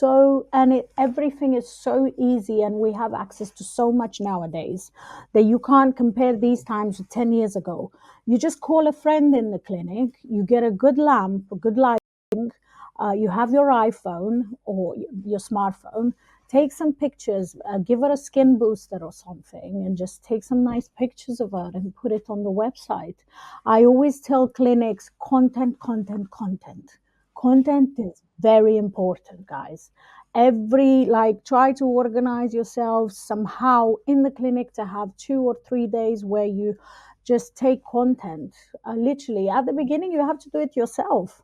everything is so easy, and we have access to so much nowadays that you can't compare these times with 10 years ago. You just call a friend in the clinic, you get a good lamp, a good lighting, you have your iPhone or your smartphone, take some pictures, give her a skin booster or something, and just take some nice pictures of her and put it on the website. I always tell clinics, content, content, content. Content is very important, guys. Try to organize yourself somehow in the clinic to have 2 or 3 days where you just take content. Literally, at the beginning, you have to do it yourself.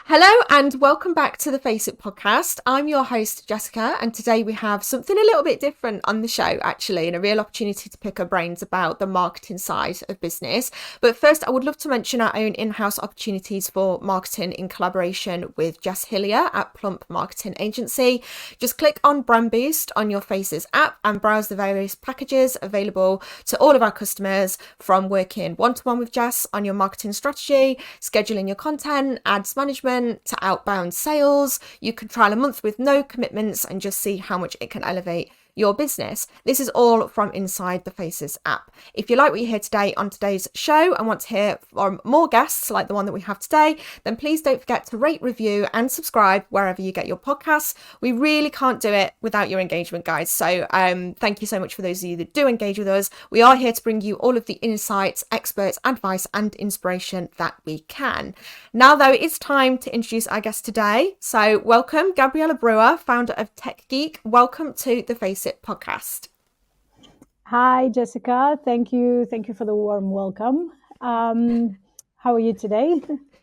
Hello and welcome back to the Face It podcast. I'm your host, Jessica, and today we have something a little bit different on the show, actually, and a real opportunity to pick our brains about the marketing side of business. But first, I would love to mention our own in-house opportunities for marketing in collaboration with Jess Hillier at Plump Marketing Agency. Just click on Brand Boost on your Faces app and browse the various packages available to all of our customers, from working one-to-one with Jess on your marketing strategy, scheduling your content, ads management, to outbound sales. You can trial a month with no commitments and just see how much it can elevate your business. This is all from inside the Faces app. If you like what you hear today on today's show and want to hear from more guests like the one that we have today, then please don't forget to rate, review and subscribe wherever you get your podcasts. We really can't do it without your engagement, guys. So thank you so much for those of you that do engage with us. We are here to bring you all of the insights, experts, advice and inspiration that we can. Now though, it's time to introduce our guest today. So welcome Gabriela Brewer, founder of TeckGeek. Welcome to the Face It podcast. Hi, Jessica. Thank you. Thank you for the warm welcome. How are you today?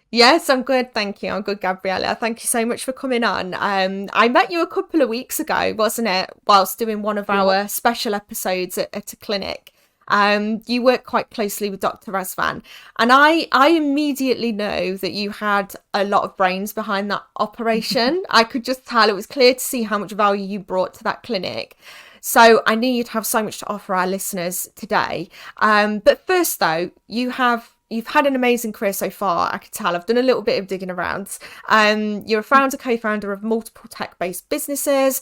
Yes, I'm good. Thank you. I'm good, Gabriela. Thank you so much for coming on. I met you a couple of weeks ago, wasn't it? Whilst doing one of our special episodes at a clinic. You work quite closely with Dr. Razvan, and I immediately know that you had a lot of brains behind that operation. I could just tell. It was clear to see how much value you brought to that clinic. So I knew you'd have so much to offer our listeners today. But first though, you've had an amazing career so far. I could tell. I've done a little bit of digging around. You're a founder, co-founder of multiple tech-based businesses.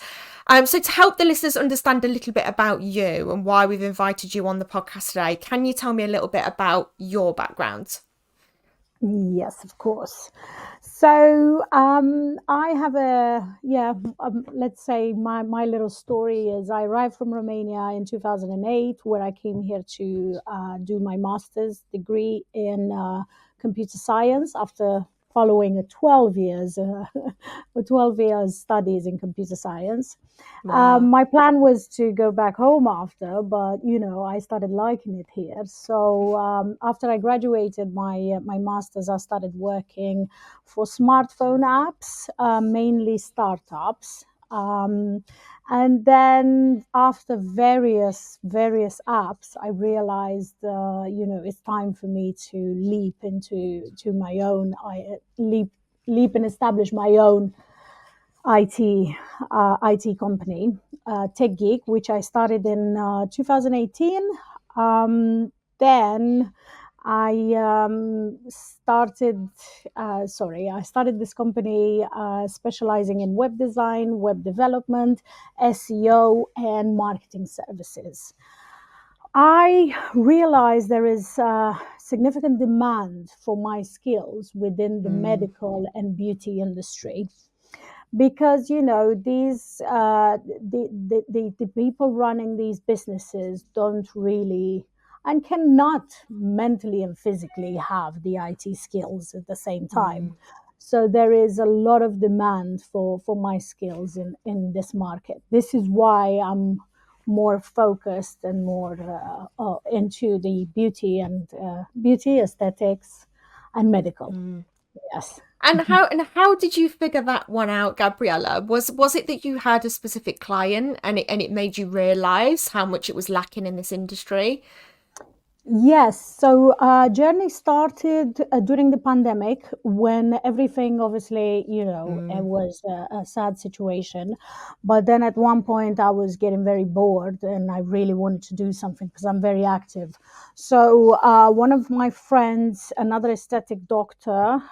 So to help the listeners understand a little bit about you and why we've invited you on the podcast today, can you tell me a little bit about your background? Yes, of course. So I have let's say my little story is I arrived from Romania in 2008, where I came here to do my master's degree in computer science after following a 12 years studies in computer science. Wow. My plan was to go back home after, but I started liking it here. So after I graduated my master's, I started working for smartphone apps, mainly startups. And then after various apps, I realized, it's time for me to leap into my own, leap and establish my own IT company, TeckGeek, which I started in 2018. Then I started this company specializing in web design, web development, SEO, and marketing services. I realized there is significant demand for my skills within the medical and beauty industry, because these the people running these businesses don't really and cannot mentally and physically have the IT skills at the same time. So there is a lot of demand for my skills in this market. This is why I'm more focused and more into the beauty aesthetics and medical. Yes. And how did you figure that one out, Gabriela? Was it that you had a specific client and it made you realize how much it was lacking in this industry? Yes. So journey started during the pandemic when everything, obviously, it Mm, was a sad situation. But then at one point, I was getting very bored and I really wanted to do something because I'm very active. So one of my friends, another aesthetic doctor,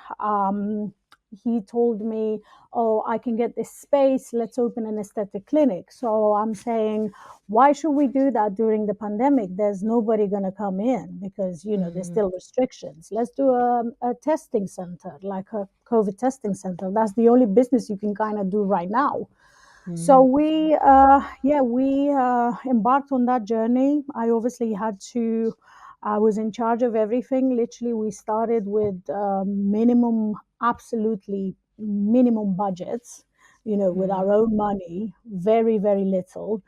he told me, "Oh, I can get this space. Let's open an aesthetic clinic." So I'm saying, why should we do that during the pandemic? There's nobody going to come in because there's mm, still restrictions. Let's do a testing center, like a COVID testing center. That's the only business you can kind of do right now. So mm, we embarked on that journey. I obviously had to. I was in charge of everything. Literally, we started with minimum, absolutely minimum budgets. With our mm, own money, very very little.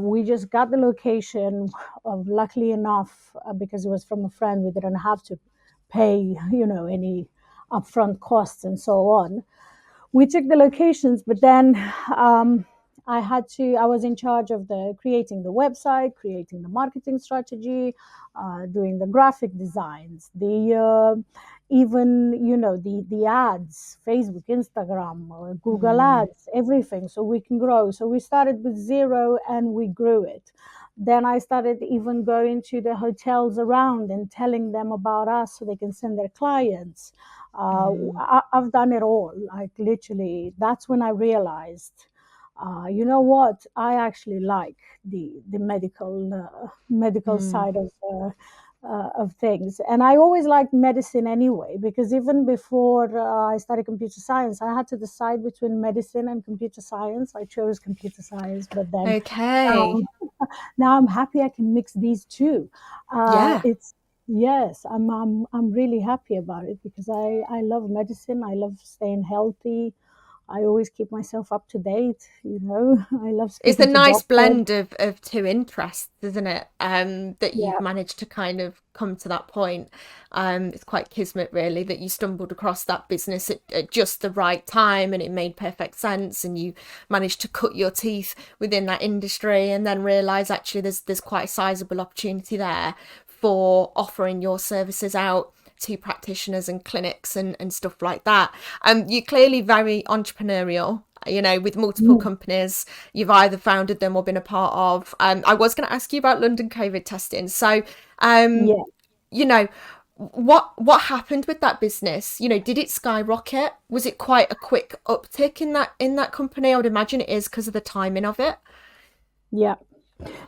We just got the location. Luckily enough, because it was from a friend, we didn't have to pay, any upfront costs and so on. We took the locations, but then um, I was in charge of the creating the website, creating the marketing strategy, doing the graphic designs, the even the ads, Facebook, Instagram, Google mm, ads, everything, so we can grow. So we started with zero and we grew it. Then I started even going to the hotels around and telling them about us so they can send their clients. mm, I've done it all. Like literally, that's when I realized, you know what? I actually like the medical mm. side of things, and I always liked medicine anyway. Because even before I started computer science, I had to decide between medicine and computer science. I chose computer science, but then Okay. um, now I'm happy I can mix these two. Yeah. It's Yes, I'm really happy about it because I love medicine. I love staying healthy. I always keep myself up to date. I love It's a speaking to nice doctors. blend of two interests, isn't it? That you've Yeah, managed to kind of come to that point. It's quite kismet, really, that you stumbled across that business at just the right time and it made perfect sense, and you managed to cut your teeth within that industry, and then realize actually there's quite a sizable opportunity there for offering your services out to practitioners and clinics and stuff like that. You're clearly very entrepreneurial, with multiple mm, companies you've either founded them or been a part of. I was going to ask you about London COVID testing. So, um, yeah, you know, what happened with that business? Did it skyrocket? Was it quite a quick uptick in that company? I would imagine it is because of the timing of it. yeah.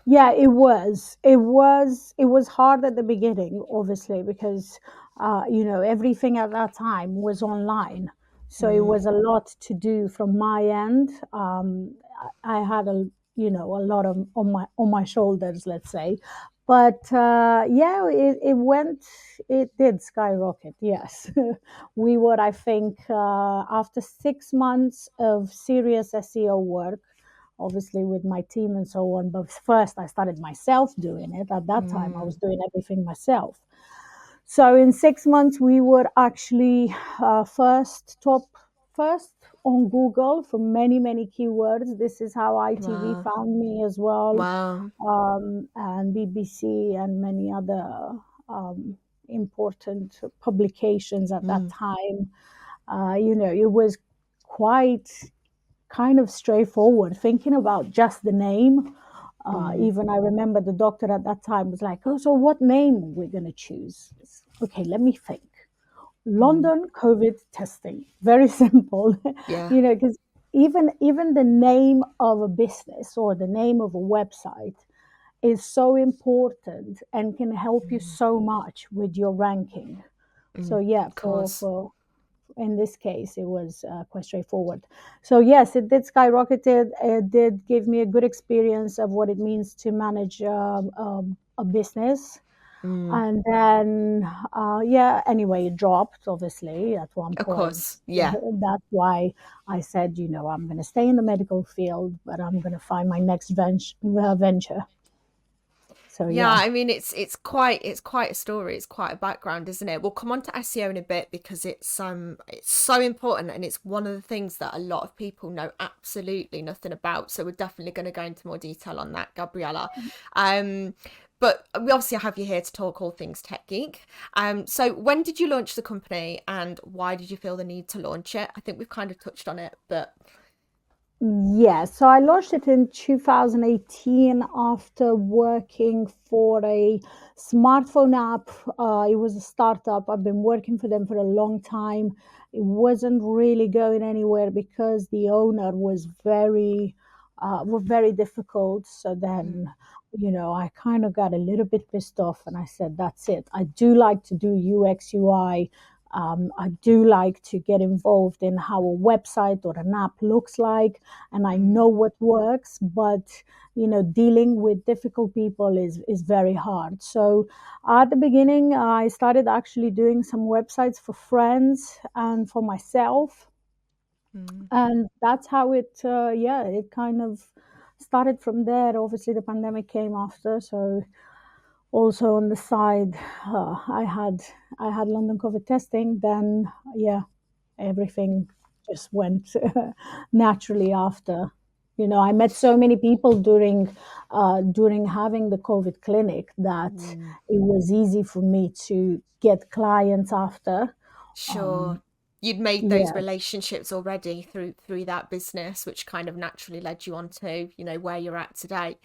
Yeah, it was. It was hard at the beginning, obviously, because everything at that time was online. So it Mm, was a lot to do from my end. I had a lot on my shoulders, let's say. But yeah, it did skyrocket. Yes, we were. I think after 6 months of serious SEO work, obviously with my team and so on. But first, I started myself doing it. At that time, I mm, was doing everything myself. So in 6 months, we were actually first on Google for many many keywords. This is how ITV wow, found me as well, wow, and BBC and many other um, important publications at that mm, time. It was quite kind of straightforward, thinking about just the name. mm, Even I remember the doctor at that time was like, "Oh, so what name we're going to choose?" Okay, let me think. mm, London COVID testing. Very simple, yeah, because even the name of a business or the name of a website is so important and can help you mm, so much with your ranking. So yeah, of for course. for in this case, it was quite straightforward. So yes, it did skyrocketed. It did give me a good experience of what it means to manage a business. Mm, And then, yeah, anyway, it dropped obviously at one of point. course, yeah. That's why I said, I'm going to stay in the medical field, but I'm going to find my next venture. So Yeah, yeah, I mean it's quite a story, it's quite a background, isn't it? We'll come on to SEO in a bit because it's so important, and it's one of the things that a lot of people know absolutely nothing about. So we're definitely going to go into more detail on that, Gabriella. Um but we obviously have you here to talk all things Tech Geek. So when did you launch the company and why did you feel the need to launch it? I think we've kind of touched on it, but Yeah, so I launched it in 2018 after working for a smartphone app. It was a startup. I've been working for them for a long time. It wasn't really going anywhere because the owner was very difficult. So mm, then, I kind of got a little bit pissed off, and I said, "That's it. I do like to do UX UI. I do like to get involved in how a website or an app looks like, and I mm, know what works, but dealing with difficult people is very hard. So at the beginning, I started actually doing some websites for friends and for myself, mm, and that's how it kind of started from there. Obviously, the pandemic came after, so also on the side, I had London COVID testing. Then yeah, everything just went naturally after. I met so many people during having the COVID clinic that mm. it was easy for me to get clients after. Sure. Um, You'd made those yeah, relationships already through that business, which kind of naturally led you on to, where you're at today.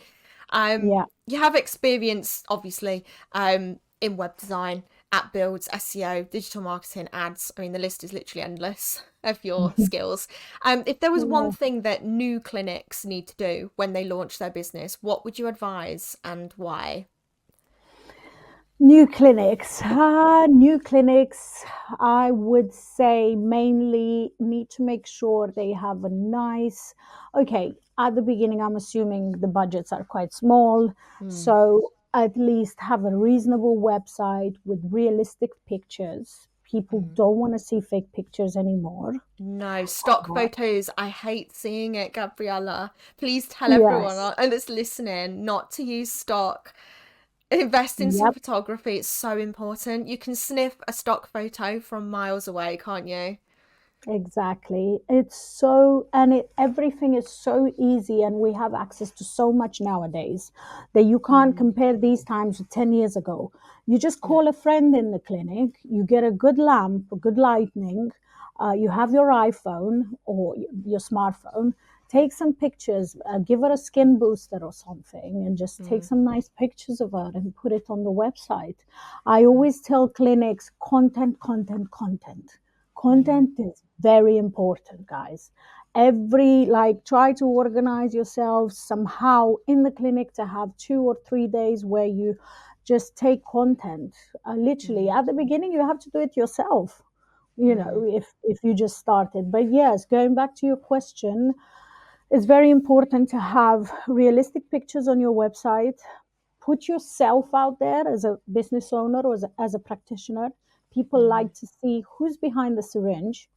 yeah. You have experience, obviously, in web design, app builds, SEO, digital marketing, ads. I mean, the list is literally endless of your skills. If there was one Yeah. thing that new clinics need to do when they launch their business, what would you advise and why? New clinics, I would say mainly need to make sure they have a nice, okay, at the beginning, I'm assuming the budgets are quite small. Mm, So at least have a reasonable website with realistic pictures. People mm. don't want to see fake pictures anymore. No, stock Uh, photos. I hate seeing it, Gabriella. Please tell everyone yes. that's listening not to use stock. Invest in some Yep. photography. It's so important. You can sniff a stock photo from miles away, can't you? Exactly. It's so, and everything is so easy, and we have access to so much nowadays that you can't Mm, compare these times with 10 years ago. You just no. call a friend in the clinic, you get a good lamp, a good lighting, you have your iPhone or your smartphone, take some pictures, give her a skin booster or something, and just take Mm, some nice pictures of her and put it on the website. I mm, always tell clinics content, content, content. mm, Content is very important, guys. Try to organize yourself somehow in the clinic to have 2 or 3 days where you just take content. Literally, mm, at the beginning, you have to do it yourself. mm, If you just started. But yes, going back to your question, it's very important to have realistic pictures on your website. Put yourself out there as a business owner or as a practitioner. People mm, like to see who's behind the syringe.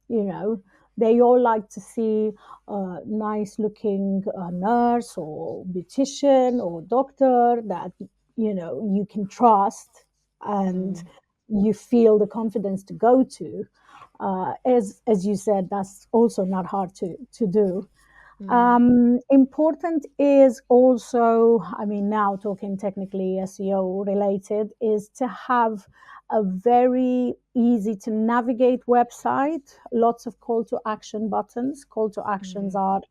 you know they all like to see a nice looking nurse or beautician or doctor that you can trust, and mm, you feel the confidence to go to. As you said, that's also not hard to do. mm, Important is also, I mean, now talking technically SEO related, is to have a very easy to navigate website, lots of call to action buttons. Call to actions mm, are,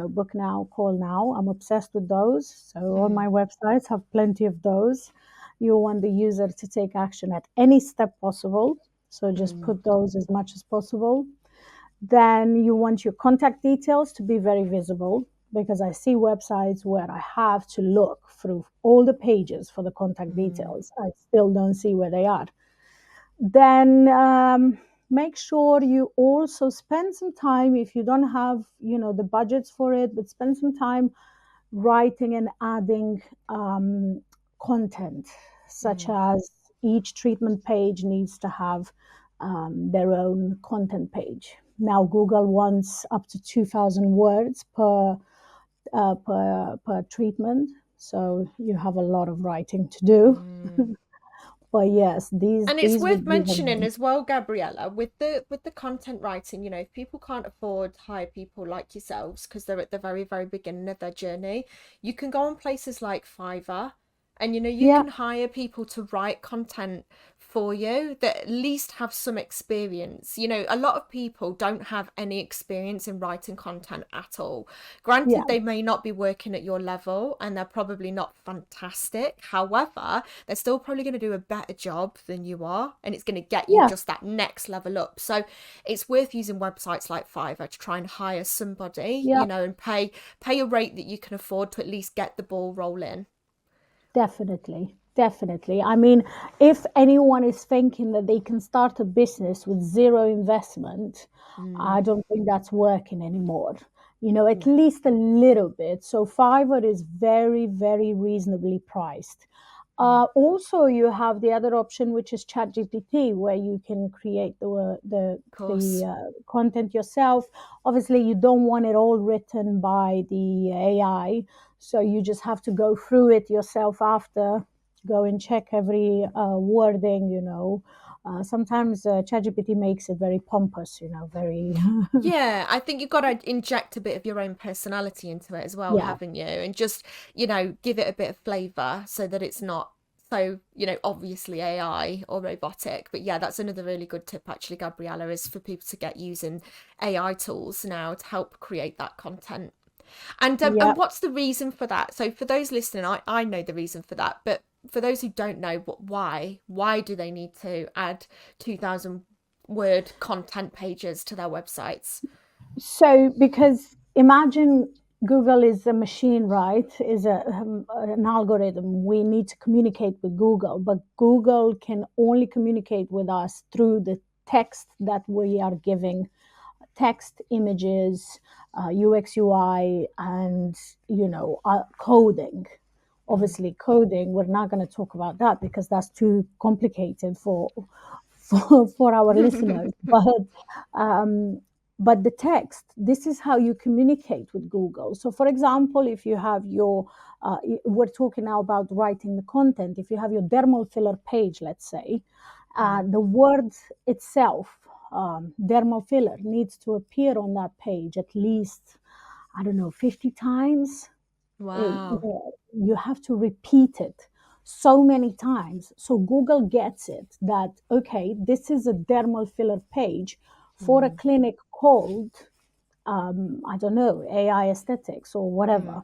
book now, call now. I'm obsessed with those. So on mm, my websites have plenty of those. You want the user to take action at any step possible. So just mm, put those as much as possible. Then you want your contact details to be very visible, because I see websites where I have to look through all the pages for the contact mm, details. I still don't see where they are. Then make sure you also spend some time, if you don't have the budgets for it, but spend some time writing and adding content, such mm, as each treatment page needs to have their own content page. Now, Google wants up to 2,000 words per treatment, so you have a lot of writing to do. mm. But yes, these And it's these worth would be the mentioning main. as well, Gabriella, with the content writing, if people can't afford to hire people like yourselves because they're at the very, very beginning of their journey, you can go on places like Fiverr, And you Yeah, can hire people to write content for you that at least have some experience. A lot of people don't have any experience in writing content at all. yeah, Granted, they may not be working at your level and they're probably not fantastic. However, they're still probably going to do a better job than you are, and it's going to get you yeah, just that next level up. So it's worth using websites like Fiverr to try and hire somebody, yeah. and pay a rate that you can afford to at least get the ball rolling. Definitely, definitely. I mean, if anyone is thinking that they can start a business with zero investment, I Mm, don't think that's working anymore. At no. least a little bit. So Fiverr is very, very reasonably priced. Mm, Also, you have the other option, which is ChatGPT, where you can create of course. the content yourself. Obviously, you don't want it all written by the AI, so you just have to go through it yourself after, go and check every wording. Sometimes ChatGPT makes it very pompous. Very Yeah, I think you've got to inject a bit of your own personality into it as well, yeah, haven't you? And just, give it a bit of flavour so that it's not so, obviously AI or robotic. But yeah, that's another really good tip, actually, Gabriella, is for people to get using AI tools now to help create that content. yeah. And what's the reason for that? So for those listening, I know the reason for that, but for those who don't know, why do they need to add 2,000 word content pages to their websites? So, because imagine Google is a machine, right? Is an algorithm. We need to communicate with Google, but Google can only communicate with us through the text that we are giving, text, images, UX, UI, and coding. Mm, Obviously, coding. We're not going to talk about that because that's too complicated for our listeners. Um, but the text, this is how you communicate with Google. So, for example, if you have we're talking now about writing the content. If you have your dermal filler page, let's say, mm. the word itself, dermal filler, needs to appear on that page at least, I don't know, 50 times. It, Wow. you have to repeat it so many times. So Google gets it that, okay, this is a dermal filler page for a Mm, clinic called, I don't know, AI aesthetics or mm, whatever.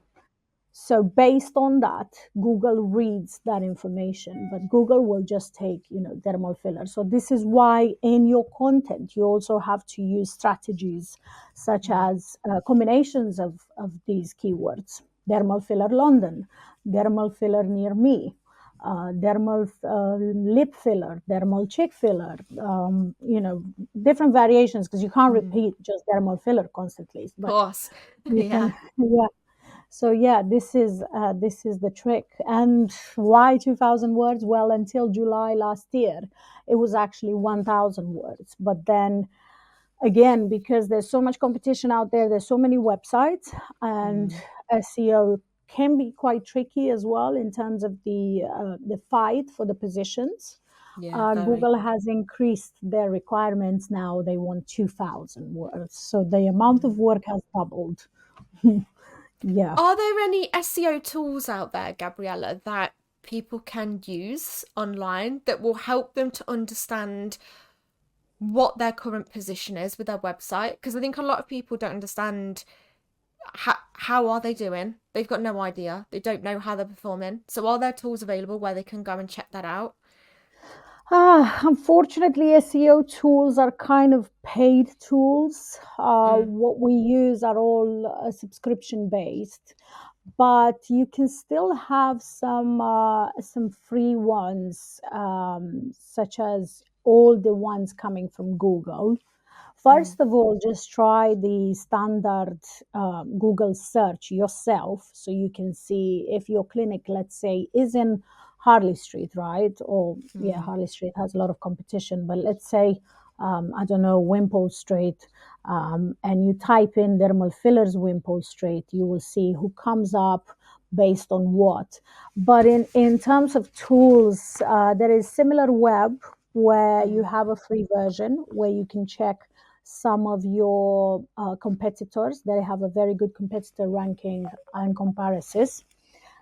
So based on that, Google reads that information, but Google will just take, dermal filler. So this is why in your content, you also have to use strategies such mm, as combinations of these keywords. Dermal filler London, dermal filler near me, dermal lip filler, dermal cheek filler, different variations because you can't mm. repeat just dermal filler constantly, Of but course. you Yeah. can, yeah. So yeah, this is the trick. And why 2,000 words? Well, until July last year, it was actually 1,000 words. But then again, because there's so much competition out there, there's so many websites, and Mm. SEO can be quite tricky as well in terms of the fight for the positions. Yeah, very. Google has increased their requirements now. They want 2,000 words, so the amount of Mm. work has doubled. Yeah. Are there any SEO tools out there, Gabriella, that people can use online that will help them to understand what their current position is with their website? Because I think a lot of people don't understand how are they doing. They've got no idea. They don't know how they're performing. So are there tools available where they can go and check that out? Unfortunately, SEO tools are kind of paid tools. Mm, What we use are all subscription based, but you can still have some free ones, such as all the ones coming from Google. mm, First of all, just try the standard Google search yourself so you can see if your clinic, let's say, is in Harley Street, right? Or, yeah, mm, Harley Street has a lot of competition, but let's say, I don't know, Wimpole Street, and you type in dermal fillers Wimpole Street, you will see who comes up based on what. But in terms of tools, there is similar web where you mm, have a free version where you can check some of your competitors. They have a very good competitor ranking and comparisons.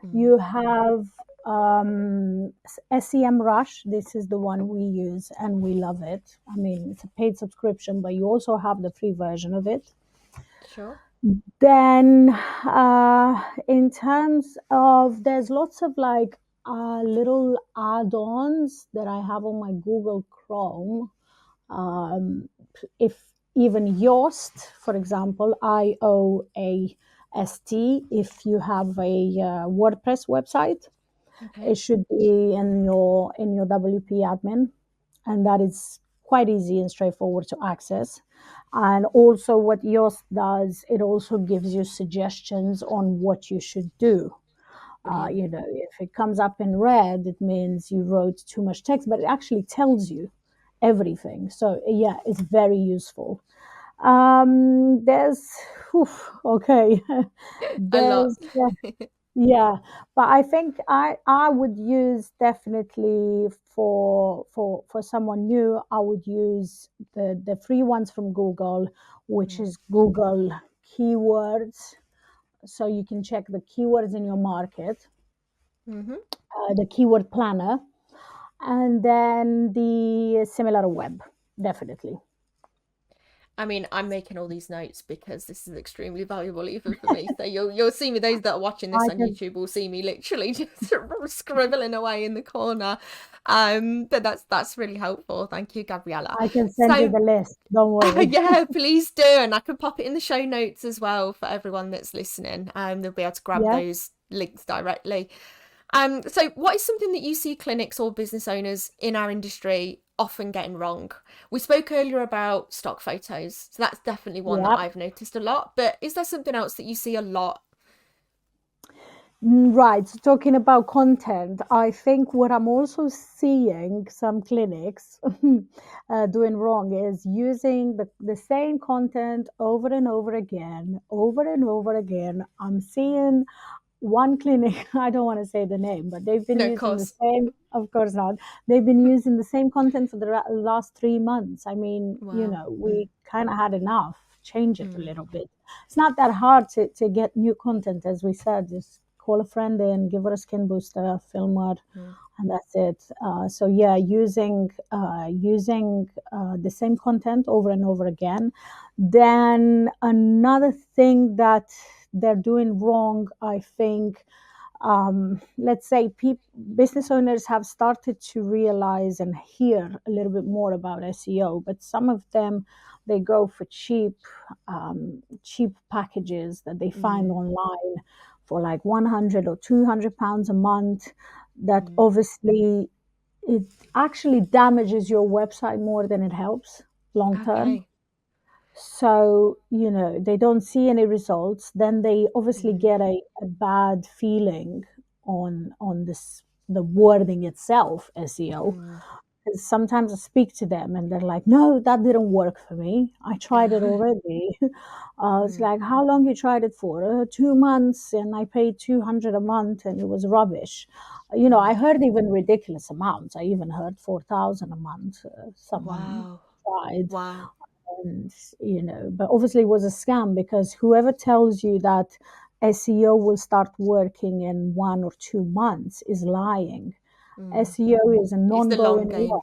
mm, You have SEM Rush. This is the one we use and we love it. I mean, it's a paid subscription, but you also have the free version of it. Sure. Then, in terms of, there's lots of like little add-ons that I have on my Google Chrome. Um, if even Yoast, for example, IOAST, if you have a WordPress website, Okay. it should be in your WP admin, and that is quite easy and straightforward to access. And also, what Yoast does, it also gives you suggestions on what you should do. Brilliant. If it comes up in red, it means you wrote too much text, but it actually tells you everything. So yeah, it's very useful. There's, okay, A lot. there's yeah, but I think I would use definitely for someone new, I would use the free ones from Google, which Mm. is Google Keywords. So you can check the keywords in your market, Hmm. the keyword planner, and then the similar web, definitely. I mean, I'm making all these notes because this is extremely valuable even for me. So you'll see me, those that are watching this I on can YouTube will see me literally just scribbling away in the corner. But that's really helpful. Thank you, Gabriella. I can send you So the list. Don't worry. yeah, please do. And I can pop it in the show notes as well for everyone that's listening. They'll be able to grab Yeah, those links directly. So what is something that you see clinics or business owners in our industry often getting wrong? We spoke earlier about stock photos, so that's definitely one that yeah. I've noticed a lot. But is there something else that you see a lot? Right. So talking about content, I think what I'm also seeing some clinics doing wrong is using the same content over and over again, over and over again. I'm seeing one clinic, I don't want to say the name, but they've been No, of using the course. same, of course not, they've been using the same content for the last 3 months. I mean, Wow. we kind of had enough, change it a Mm, little bit. It's not that hard to get new content, as we said, just call a friend in, give her a skin booster, film her, mm, and that's it. So yeah, using the same content over and over again. Then another thing that they're doing wrong, I think, let's say business owners have started to realize and hear a little bit more about SEO, but some of them, they go for cheap packages that they find mm, online for like 100 or 200 pounds a month, that mm. obviously it actually damages your website more than it helps long term. Okay. So, they don't see any results, then they obviously Mm, get a bad feeling on the wording itself, SEO. mm. 'Cause sometimes I speak to them and they're like, no, that didn't work for me. I tried it already. It's Mm, like, how long you tried it for? 2 months, and I paid 200 a month and it was rubbish. I mm. heard even ridiculous amounts. I even heard 4,000 a month. Someone Wow. tried, Wow. and but obviously it was a scam, because whoever tells you that SEO will start working in 1 or 2 months is lying. Mm. SEO is an It's the long ongoing game. work.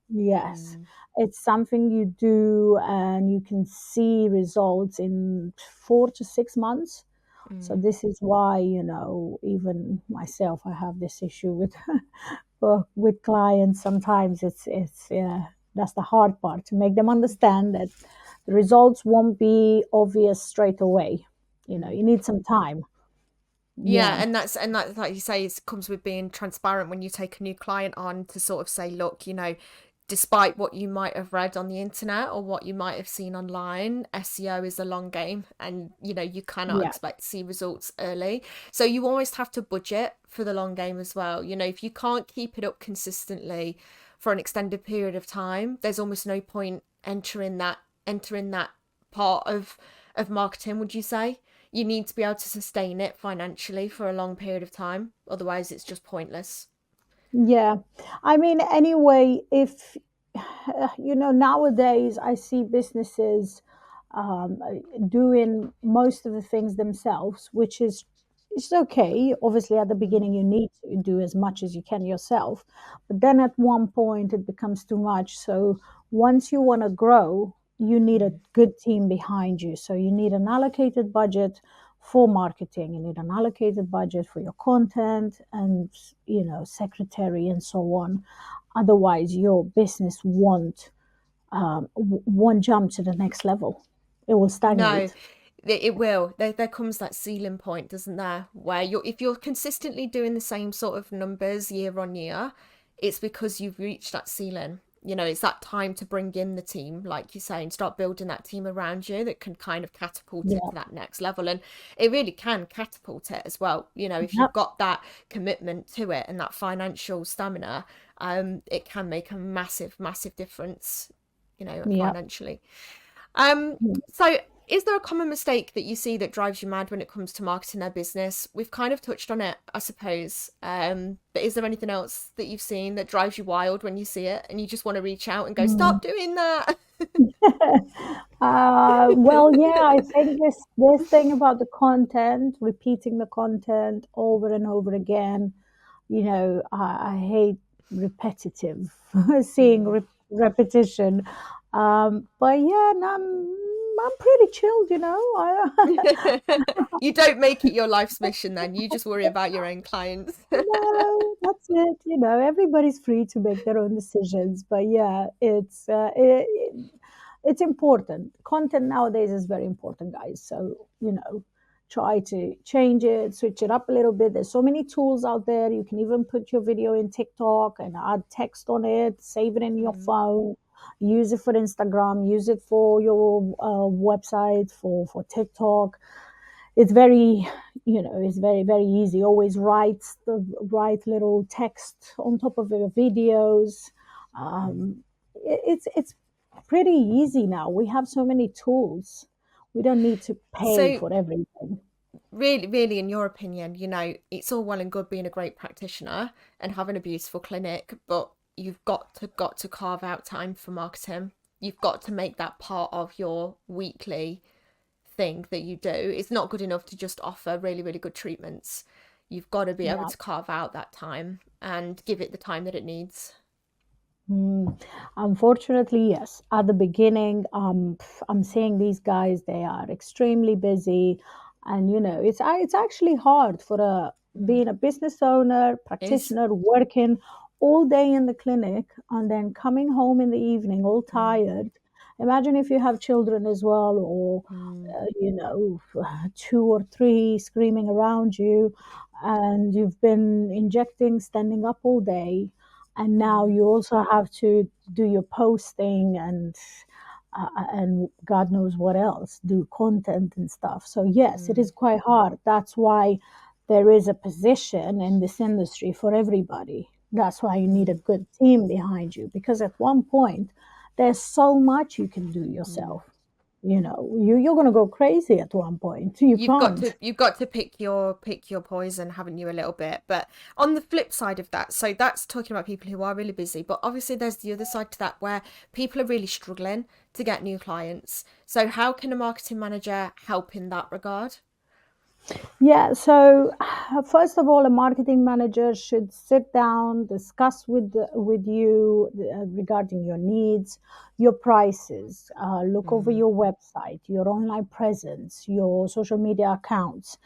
Yes, Mm, it's something you do and you can see results in 4 to 6 months. So mm. this is why, even myself, I have this issue with with clients. Sometimes it's yeah, that's the hard part, to make them understand that the results won't be obvious straight away. Mm. You need some time. Yeah, Yeah, and that like you say, it comes with being transparent when you take a new client on to sort of say, look, despite what you might have read on the internet or what you might have seen online, SEO is a long game, and you cannot yeah, expect to see results early. So you always have to budget for the long game as well. If you can't keep it up consistently for an extended period of time, there's almost no point entering that part of marketing, would you say? You need to be able to sustain it financially for a long period of time. Otherwise, it's just pointless. yeah. I mean, anyway, if nowadays I see businesses doing most of the things themselves, which is it's okay. Obviously, at the beginning, Mm, you need to do as much as you can yourself, but then at one point, it becomes too much. So once you want to grow, you need a mm. good team behind you. So you need an allocated budget for marketing. You need an allocated budget for your content and secretary and so on. Otherwise, your business won't jump to the next level. It will No, stagnate. it will. There comes that ceiling point, doesn't there? Where if you're consistently doing the same sort of numbers year on year, it's because you've reached that ceiling. It's that time to bring in the team, like you say, and start building that team around you that can kind of catapult it Yeah. to that next level. And it really can catapult it as well. If you've Yep. got that commitment to it and that financial stamina, it can make a massive, massive difference, Yep. financially. So is there a common mistake that you see that drives you mad when it comes to marketing their business? We've kind of touched on it, I suppose. But is there anything else that you've seen that drives you wild when you see it and you just want to reach out and go, Mm. stop doing that? Well, yeah, I think this thing about the content, repeating the content over and over again, I hate repetitive, seeing Mm. repetition. But yeah, no, I'm pretty chilled, you know. You don't make it your life's mission then. You just worry about your own clients. No, that's it. Everybody's free to make their own decisions. But yeah, it's important. Content nowadays is very important, guys. So try to change it, switch it up a little bit. There's so many tools out there. You can even put your video in TikTok and add text on it, save it in your Mm, phone, use it for Instagram, use it for your website, for TikTok. It's very it's very very easy. Always write little text on top of your videos. It's pretty easy now. We have so many tools. We don't need to pay So for everything. really, really, in your opinion, it's all well and good being a great practitioner and having a beautiful clinic, but you've got to carve out time for marketing. You've got to make that part of your weekly thing that you do. It's not good enough to just offer really, really good treatments. You've got to be able Yeah. to carve out that time and give it the time that it needs. Mm. Unfortunately, yes. At the beginning, I'm seeing these guys. They are extremely busy, and it's actually hard for a Mm. being a business owner, It is. practitioner, working all day in the clinic, and then coming home in the evening all Mm, tired. Imagine if you have children as well, or mm, two or three screaming around you, and you've been injecting, standing up all day, and now mm, you also have to do your posting and God knows what else, do content and stuff. So yes, it is mm, quite hard. That's why there is a position in this industry for everybody. That's why you need a mm, good team behind you, because at one point there's so much you can do mm. yourself. You're going to go crazy at one point. You You've got to can't. you've got to pick your poison, haven't you, a little bit? But on the flip side of that, so that's talking about people who are really busy, but obviously there's the other side to that where people are really struggling to get new clients. So how can a marketing manager help in that regard? Yeah, so first of all, a marketing manager should sit down, discuss with you regarding your needs, your prices, look over Mm, your website, your online presence, your social media accounts,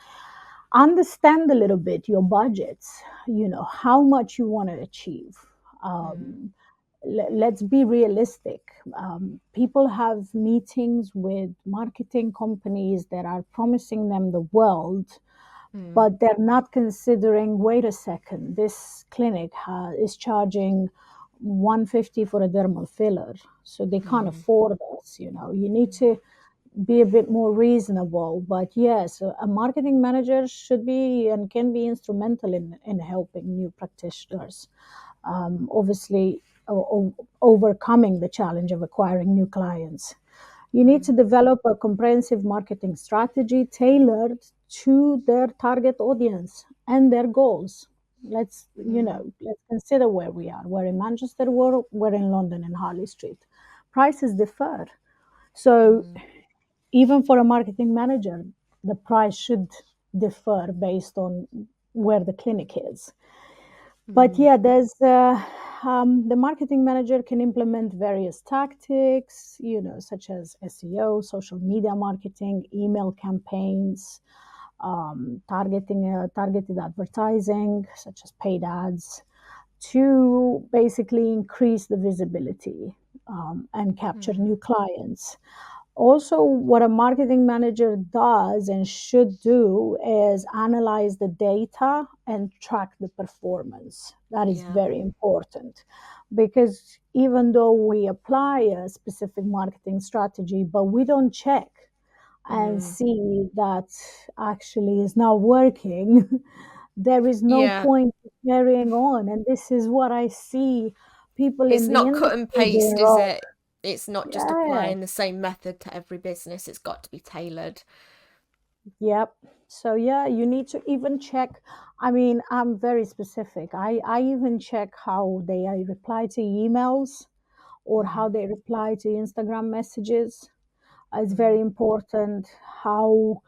understand a little bit your budgets, how much you want to achieve. mm, Um, let's be realistic. People have meetings with marketing companies that are promising them the world, mm, but they're not considering, wait a second, this clinic is charging 150 for a dermal filler, so they can't mm, afford us. You need to be a bit more reasonable. But yes, a marketing manager should be and can be instrumental in helping new practitioners, obviously overcoming the challenge of acquiring new clients. You need to mm, develop a comprehensive marketing strategy tailored to their target audience and their goals. mm, Let's consider where we are. We're in Manchester, we're in London in Harley Street. Prices differ. So mm, even for a marketing manager, the price should differ based on where the clinic is. But Mm. yeah, the marketing manager can implement various tactics, such as SEO, social media marketing, email campaigns, targeted advertising, such as paid ads, to basically increase the visibility and capture Mm. new clients. Also, what a marketing manager does and should do is analyze the data and track the performance. That is Yeah. very important, because even though we apply a specific marketing strategy, but we don't check and Mm. see that actually is not working, there is no Yeah. point carrying on. And this is what I see people It's in the not cut industry and doing paste, is wrong. it? It's not just Yeah. applying the same method to every business. It's got to be tailored. Yep. So yeah, you need to even check. I mean, I'm very specific. I even check how they reply to emails or how Mm. they reply to Instagram messages. It's very Mm. important how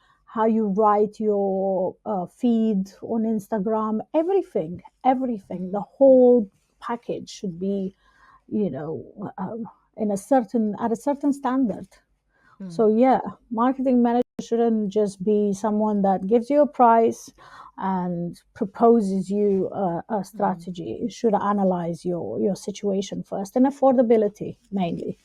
you write your feed on Instagram. Everything. The Mm. whole package should be, you know, in a certain at a certain standard. Mm. So yeah, marketing manager shouldn't just be someone that gives you a price and proposes you a Mm. strategy. You should analyze your situation first, and affordability mainly,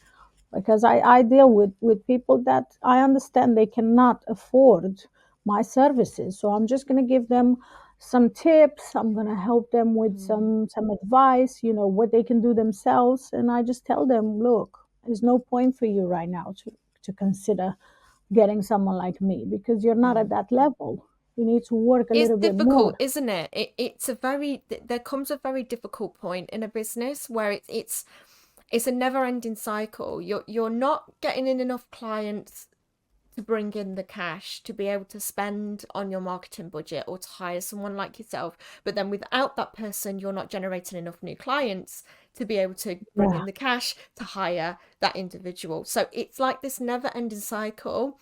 because I deal with people that I understand they cannot afford my services. So I'm just going to give them some tips. I'm going to help them with Mm. some advice, what they can do themselves. And I just tell them, look, there's no point for you right now to consider getting someone like me, because you're not at Mm. that level. You need to work a It's little bit difficult, more. isn't it? It's a very there comes a very difficult point in a business where it's a never-ending cycle. You're not getting in enough clients to bring in the cash to be able to spend on your marketing budget or to hire someone like yourself. But then without that person, you're not generating enough new clients to be able to bring Yeah, in the cash to hire that individual. So it's like this never ending cycle.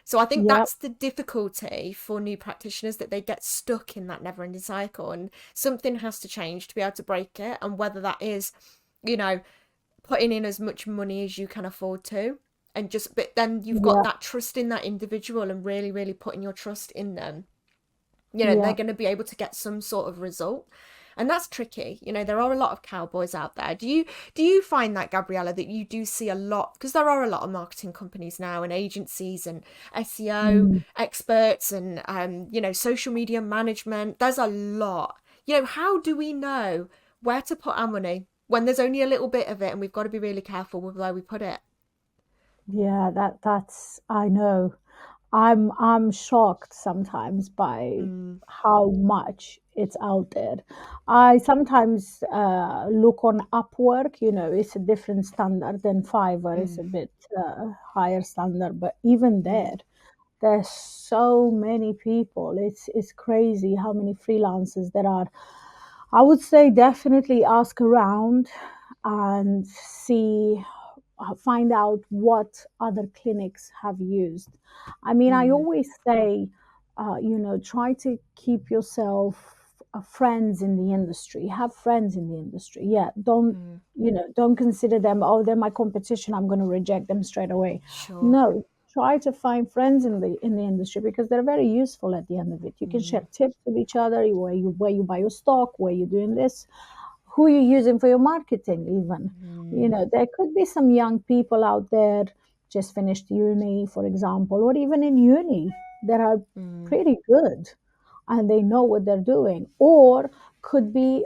So I think yeah, that's the difficulty for new practitioners, that they get stuck in that never ending cycle, and something has to change to be able to break it. And whether that is, you know, putting in as much money as you can afford to, and just, but then you've got yeah, that trust in that individual and really really putting your trust in them, they're yeah. going to be able to get some sort of result. And that's tricky. There are a lot of cowboys out there. Do you find that, Gabriella, that you do see a lot, because there are a lot of marketing companies now and agencies and SEO Mm. experts and social media management. There's a lot. How do we know where to put our money when there's only a little bit of it, and we've got to be really careful with where we put it? Yeah, that's I know. I'm shocked sometimes by Mm. how much it's out there. I sometimes look on Upwork. It's a different standard than Fiverr. It's Mm. a bit higher standard, but even there, Mm. there's so many people. It's crazy how many freelancers there are. I would say definitely ask around and see, find out what other clinics have used. I mean, I Mm. always say, try to keep yourself friends in the industry. Have friends in the industry. Yeah, Mm. don't consider them. Oh, they're my competition. I'm going to reject them straight away. Sure. No, try to find friends in the industry, because they're very useful at the end of it. You can Mm. share tips with each other, where you buy your stock, where you're doing this, who you're using for your marketing even. Mm. There could be some young people out there just finished uni, for example, or even in uni, that are Mm. pretty good and they know what they're doing. Or could be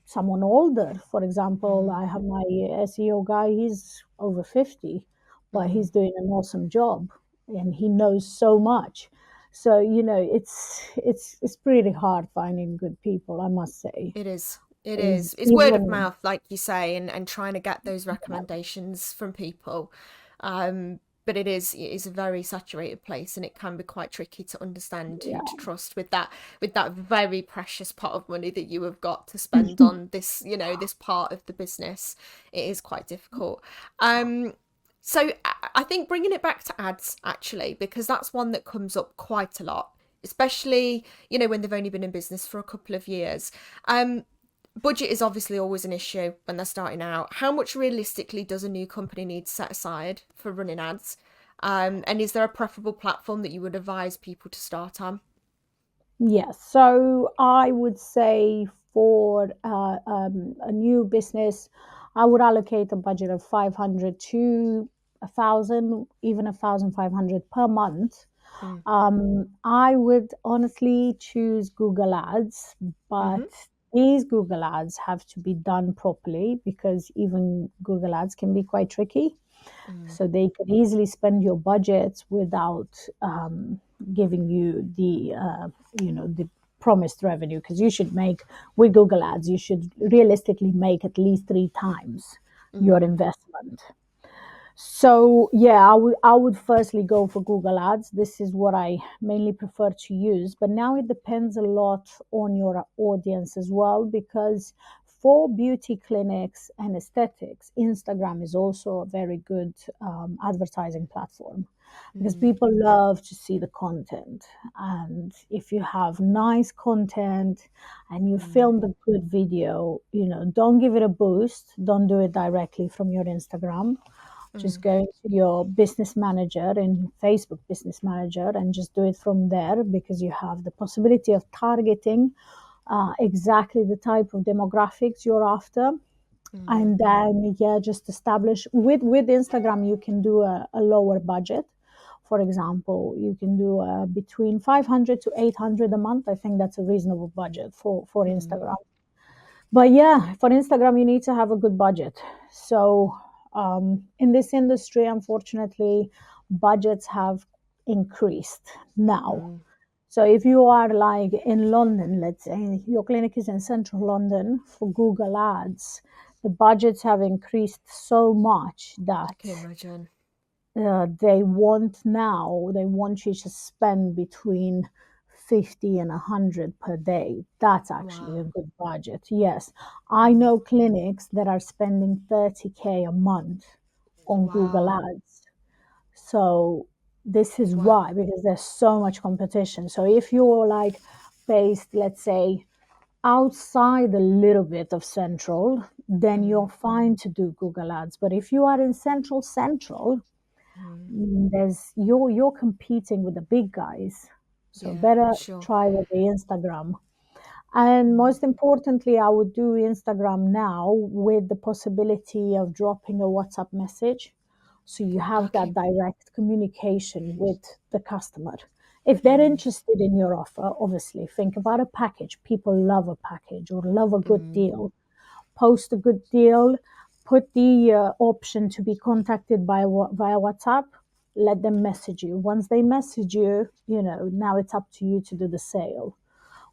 someone older. For example, Mm. I have my SEO guy, he's over 50, but Mm. he's doing an awesome job and he knows so much. So, it's pretty hard finding good people, I must say. It is. It Is is. It's word of even mouth, like you say, and trying to get those recommendations from people. But it is a very saturated place, and it can be quite tricky to understand who to yeah. trust with that very precious pot of money that you have got to spend on this part of the business. It is quite difficult. So I think bringing it back to ads, actually, because that's one that comes up quite a lot, especially, you know, when they've only been in business for a couple of years. Budget is obviously always an issue when they're starting out. How much realistically does a new company need to set aside for running ads? And is there a preferable platform that you would advise people to start on? Yes, so I would say for a new business, I would allocate a budget of 500 to 1,000, even 1,500 per month. Mm. I would honestly choose Google Ads, but Mm-hmm. these Google Ads have to be done properly because even Google Ads can be quite tricky. Mm. So they could easily spend your budget without giving you the promised revenue, because you should make, with Google Ads, you should realistically make at least three times your Mm. investment. So yeah, I would firstly go for Google Ads. This is what I mainly prefer to use. But now it depends a lot on your audience as well, because for beauty clinics and aesthetics, Instagram is also a very good advertising platform, because Mm. people love to see the content. And if you have nice content and you Mm. filmed a good video, don't give it a boost. Don't do it directly from your Instagram. Just Mm. go to your business manager and Facebook business manager and just do it from there, because you have the possibility of targeting exactly the type of demographics you're after. Mm. And then, yeah, just establish with Instagram, you can do a lower budget. For example, you can do between 500 to 800 a month. I think that's a reasonable budget for Mm. Instagram. But yeah, for Instagram, you need to have a good budget. So in this industry, unfortunately, budgets have increased now. Mm. So if you are like in London, let's say your clinic is in central London, for Google Ads, the budgets have increased so much I that can imagine. they want you to spend between 50 and 100 per day. That's actually a Wow. good budget. Yes, I Mm. know clinics that are spending 30K a month on Google Wow. Ads. So this is Wow. why, because there's so much competition. So if you're like based, let's say, outside a little bit of central, then Mm. you're fine to do Google Ads. But if you are in central, Mm. there's you're competing with the big guys. So Yeah, better sure. try with the Instagram. And Mm. most importantly, I would do Instagram now with the possibility of dropping a WhatsApp message. So you have that Okay. direct communication with the customer. If they're Mm. interested in your offer, obviously think about a package. People love a package or love a good Mm. deal. Post a good deal, put the option to be contacted via WhatsApp, let them message you. Once they message you, now it's up to you to do the sale.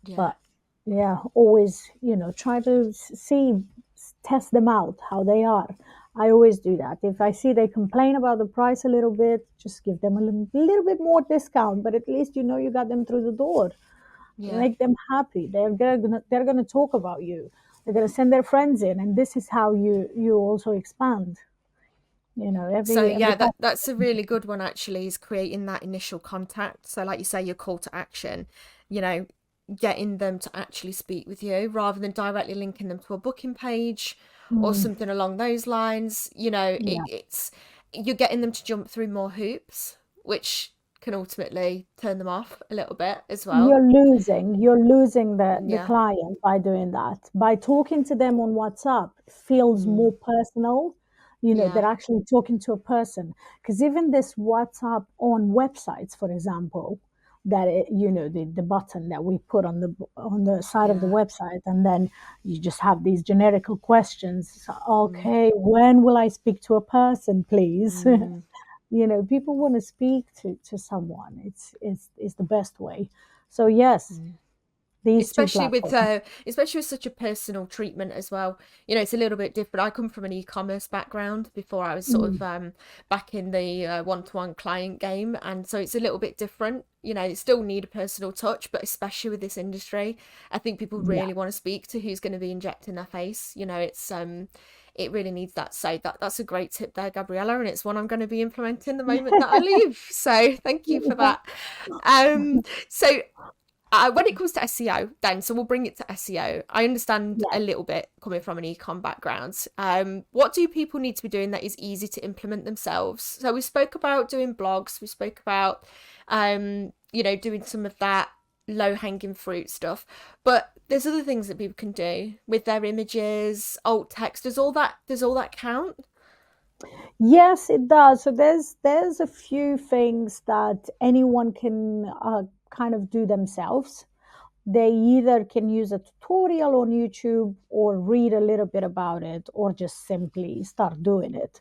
Yeah. But yeah, always, try to test them out how they are. I always do that. If I see they complain about the price a little bit, just give them a little bit more discount, but at least you got them through the door. Yeah. Make them happy. They're gonna talk about you. They're gonna send their friends in, and this is how you also expand. So Every yeah, time. that's a really good one actually, is creating that initial contact. So like you say, your call to action, you know, getting them to actually speak with you rather than directly linking them to a booking page or Mm, something along those lines. You know, yeah. it's you're getting them to jump through more hoops, which can ultimately turn them off a little bit as well. You're losing the Yeah. client by doing that. By talking to them on WhatsApp, it feels Mm. more personal. They're Yeah. actually talking to a person. Because even this WhatsApp on websites, for example, that the button that we put on the side of the Yeah. website, and then you just have these generical questions. So, Mm. okay, when will I speak to a person, please? Mm. People want to speak to someone. It's the best way. So yes, Mm. these two especially with platforms. especially with such a personal treatment as well. You know, it's a little bit different. I come from an e-commerce background before I was sort of Mm, back in the one-to-one client game, and so it's a little bit different. You know, you still need a personal touch, but especially with this industry, I think people yeah, really want to speak to who's going to be injecting their face. You know, it really needs that. So that's a great tip there, Gabriella, and it's one I'm going to be implementing the moment that I leave. So thank you for that. So when it comes to SEO, then, so we'll bring it to SEO. I understand a Yes. little bit coming from an ecom background. What do people need to be doing that is easy to implement themselves? So we spoke about doing blogs. We spoke about, doing some of that low hanging fruit stuff. But there's other things that people can do with their images, alt text. Does all that count? Yes, it does. So there's a few things that anyone can kind of do themselves. They either can use a tutorial on YouTube or read a little bit about it or just simply start doing it.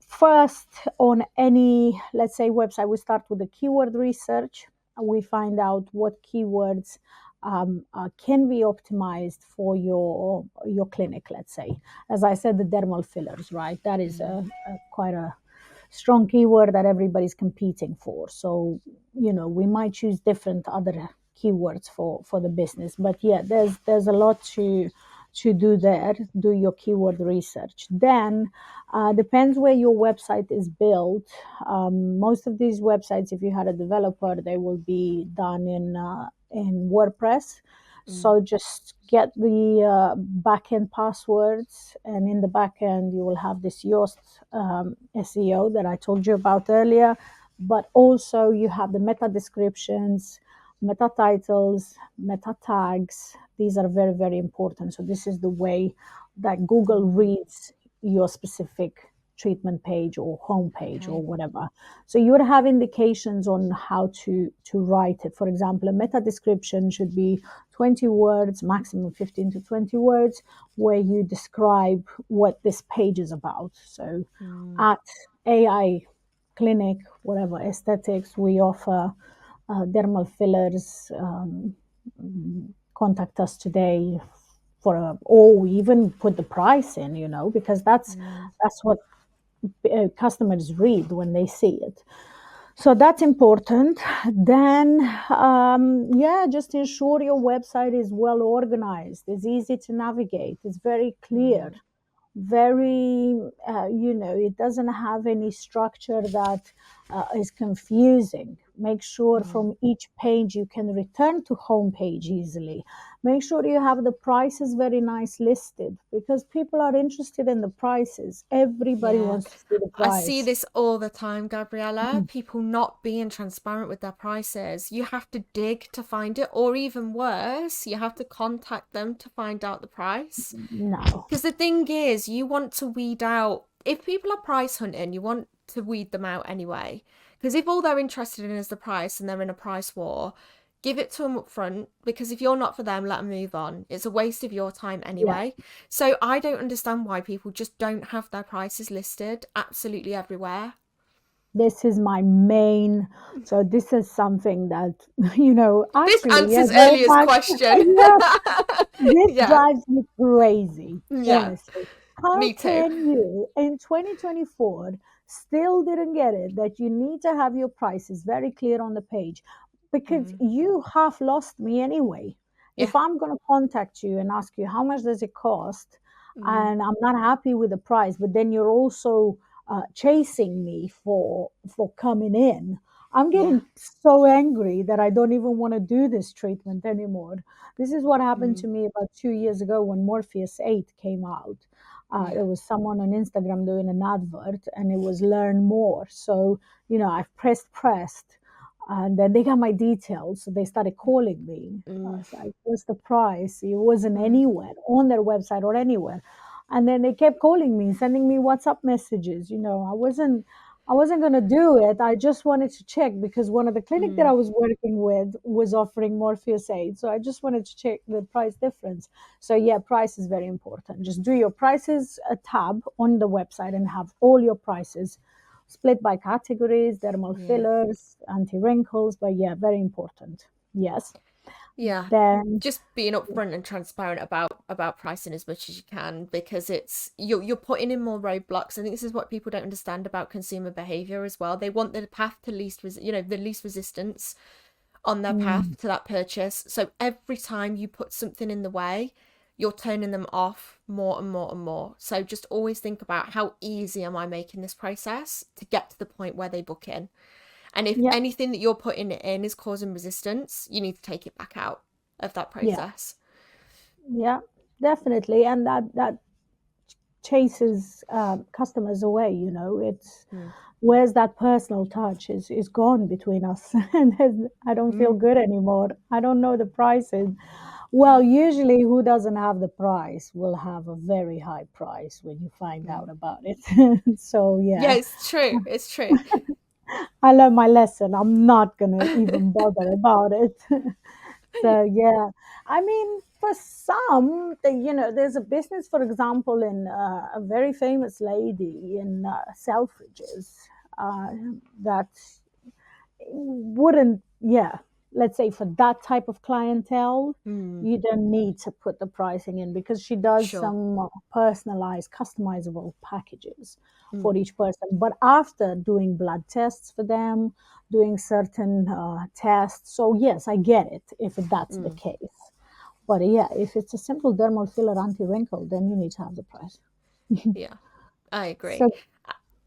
First, on any, let's say, website, we start with the keyword research. We find out what keywords can be optimized for your clinic. Let's say, as I said, the dermal fillers, right? That is a quite a strong keyword that everybody's competing for. So, we might choose different other keywords for the business. But yeah, there's a lot to do there. Do your keyword research. Then depends where your website is built. Most of these websites, if you had a developer, they will be done in WordPress. Mm, So just get the backend passwords, and in the backend you will have this Yoast SEO that I told you about earlier. But also you have the meta descriptions, meta titles, meta tags. These are very, very important. So this is the way that Google mm, reads your specific treatment page or homepage or okay. whatever. So you would have indications on how to write it. For example, a meta description should be 20 words, maximum 15 to 20 words, where you describe what this page is about. So Mm, at AI Clinic, whatever aesthetics, we offer dermal fillers. Contact us today for or we even put the price in, because mm, that's what customers read when they see it. So that's important. Then, yeah, just ensure your website is well organized, it's easy to navigate, it's very clear, mm, very, it doesn't have any structure that is confusing. Make sure mm. from each page you can return to home page easily. Make sure you have the prices very nice listed, because people are interested in the prices. Everybody Yeah, wants to see the I see price. this all the time, Gabriella. Mm. People not being transparent with their prices. You have to dig to find it, or even worse, you have to contact them to find out the price. No. Because the thing is, you want to weed out, if people are price hunting, you want to weed them out anyway. Because if all they're interested in is the price and they're in a price war, give it to them up front, because if you're not for them, let them move on. It's a waste of your time Yeah. anyway. So I don't understand why people just don't have their prices listed absolutely everywhere. This is my main. So this is something that This actually, yeah, answers go earliest back. question. Yeah, this Yeah, drives me crazy, yeah, honestly. How me too. can you in 2024 still didn't get it that you need to have your prices very clear on the page? Because Mm, you have lost me anyway. yeah. If I'm going to contact you and ask you how much does it cost, Mm, and I'm not happy with the price, but then you're also chasing me for coming in, I'm yeah. getting so angry that I don't even want to do this treatment anymore. This is what happened Mm, to me about 2 years ago when Morpheus 8 came out. yeah. There was someone on Instagram doing an advert, and it was learn more. So, I've pressed, and then they got my details. So they started calling me. I Mm, was like, what's the price? It wasn't mm, anywhere on their website or anywhere. And then they kept calling me, sending me WhatsApp messages. I wasn't going to do it. I just wanted to check because one of the clinic that I mm, was working with was offering Morpheus 8. So I just wanted to check the price difference. So yeah, price is very important. Just do your prices a tab on the website and have all your prices split by categories, dermal yeah. fillers, anti-wrinkles. But yeah, very important. Yes. Yeah, Then just being upfront and transparent about pricing as much as you can, because it's you're putting in more roadblocks. I think this is what people don't understand about consumer behavior as well. They want the path to the least resistance on their path mm, to that purchase. So every time you put something in the way, you're turning them off more and more and more. So just always think about, how easy am I making this process to get to the point where they book in? And if Yeah, anything that you're putting it in is causing resistance, you need to take it back out of that yeah, process. yeah, definitely. And that chases customers away. It's Mm. where's that personal touch is gone between us, and I don't feel Mm. good anymore. I don't know the prices. Well, usually, who doesn't have the price will have a very high price when you find Mm. out about it. So Yeah, yeah, it's true. It's true. I learned my lesson. I'm not gonna even bother about it. So yeah, I mean, for some, there's a business, for example, in a very famous lady in Selfridges uh, that wouldn't, yeah, let's say for that type of clientele, Mm. you don't need to put the pricing in because she does Sure. some personalized, customizable packages for Mm. each person. But after doing blood tests for them, doing certain tests, so yes, I get it if that's the Mm. case. But yeah, if it's a simple dermal filler anti-wrinkle, then you need to have the price. Yeah, I agree. So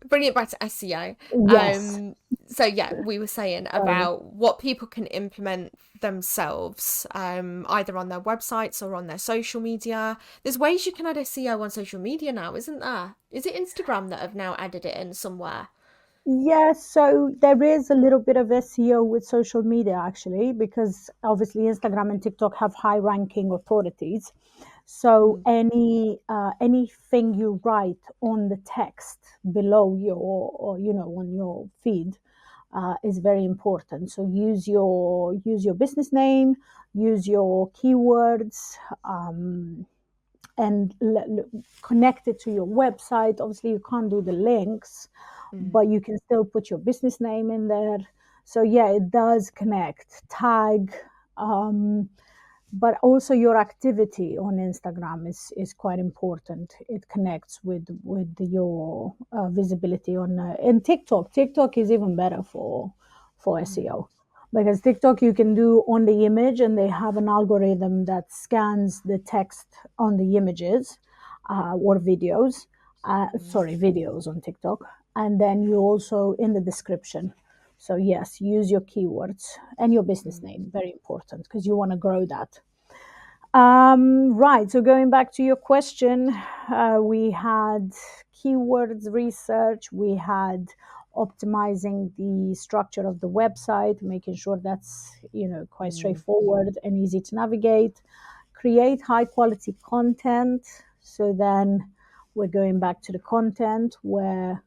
Bring it back to SEO. yes, So yeah, we were saying sorry. about what people can implement themselves, either on their websites or on their social media. There's ways you can add SEO on social media now, isn't there? Is it Instagram that have now added it in somewhere? Yes, so there is a little bit of SEO with social media actually, because obviously Instagram and TikTok have high ranking authorities. So Mm. anything you write on the text below or on your feed is very important. So use your business name, use your keywords, and connect it to your website. Obviously, you can't do the links, Mm. but you can still put your business name in there. So yeah, it does connect. Tag, um, but also your activity on Instagram is quite important. It connects with your visibility on and TikTok. TikTok is even better for Mm. SEO because TikTok you can do on the image, and they have an algorithm that scans the text on the images or videos. Mm. Sorry, videos on TikTok, and then you also in the description. So yes, use your keywords and your business Mm. name. Very important because you want to grow that. Right. So going back to your question, we had keywords research. We had optimizing the structure of the website, making sure that's quite Mm. straightforward and easy to navigate. Create high quality content. So then we're going back to the content where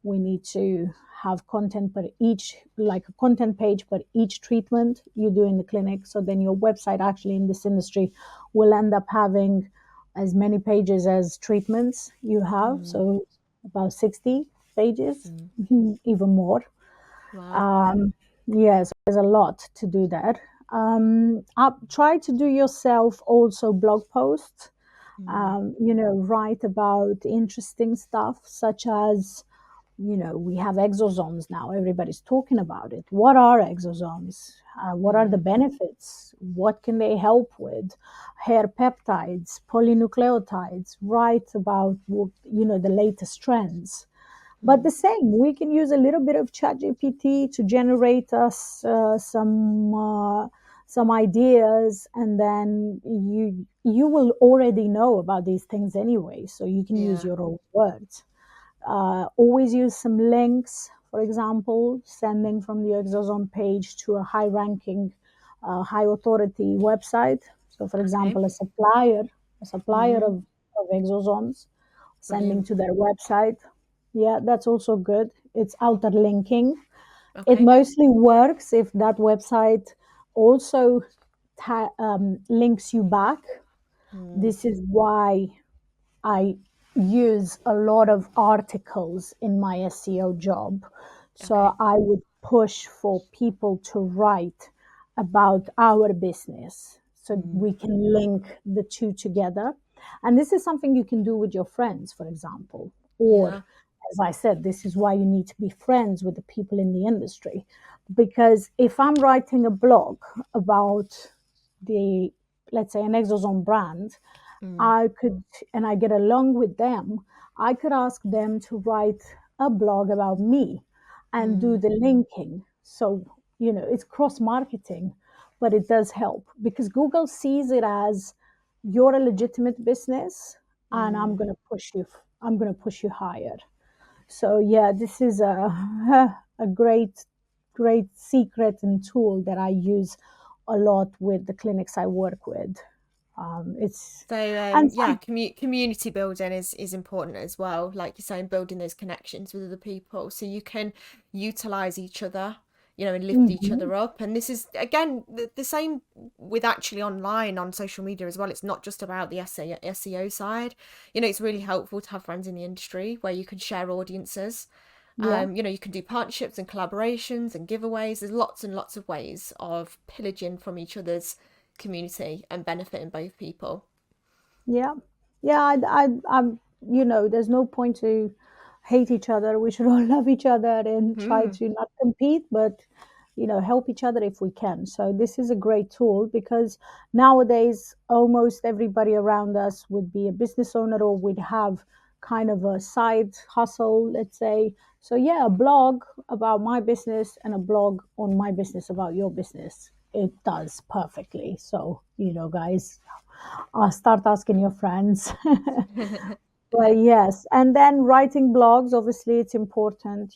we need to have content per each, like a content page per each treatment you do in the clinic. So then your website actually in this industry will end up having as many pages as treatments you have. Mm. So about 60 pages, Mm. even more. Wow. Um, yes, there's a lot to do there. Try to do yourself also blog posts. Mm. Write about interesting stuff such as we have exosomes now. Everybody's talking about it. What are exosomes? What are the Mm. benefits? What can they help with? Hair peptides, polynucleotides. Write about the latest trends. But Mm. the same, we can use a little bit of ChatGPT to generate us some ideas, and then you will already know about these things anyway. So you can use Yeah. your own words. Always use some links, for example, sending from the exosome page to a high ranking, high authority website. So, for Okay. example, a supplier Mm. of exosomes, sending Brilliant. to their website. Yeah, that's also good. It's outer linking. It Okay. mostly works if that website also links you back. Mm. This is why I use a lot of articles in my SEO job. Okay. So I would push for people to write about our business so Mm. we can link the two together. And this is something you can do with your friends, for example. Or, Yeah. as I said, this is why you need to be friends with the people in the industry. Because if I'm writing a blog about let's say, an exosome brand, Mm. I could, and I get along with them, I could ask them to write a blog about me and do Mm. the linking. So, it's cross marketing, but it does help because Google sees it as you're a legitimate business and I'm Mm. going to push you. I'm going to push you higher. So yeah, this is a great secret and tool that I use a lot with the clinics I work with. It's So and yeah, some, community building is important as well. Like you're saying, building those connections with other people, so you can utilize each other, and lift each Mhm. other up. And this is again the same with actually online on social media as well. It's not just about the SEO side. It's really helpful to have friends in the industry where you can share audiences. Yeah, You can do partnerships and collaborations and giveaways. There's lots and lots of ways of pillaging from each other's community and benefiting both people. yeah, yeah. I'm. There's no point to hate each other. We should all love each other and try Mm. to not compete, but help each other if we can. So this is a great tool because nowadays almost everybody around us would be a business owner or would have kind of a side hustle, let's say. So yeah, a blog about my business and a blog on my business about your business. It does perfectly. So, guys, start asking your friends. Well, yes. And then writing blogs, obviously, it's important.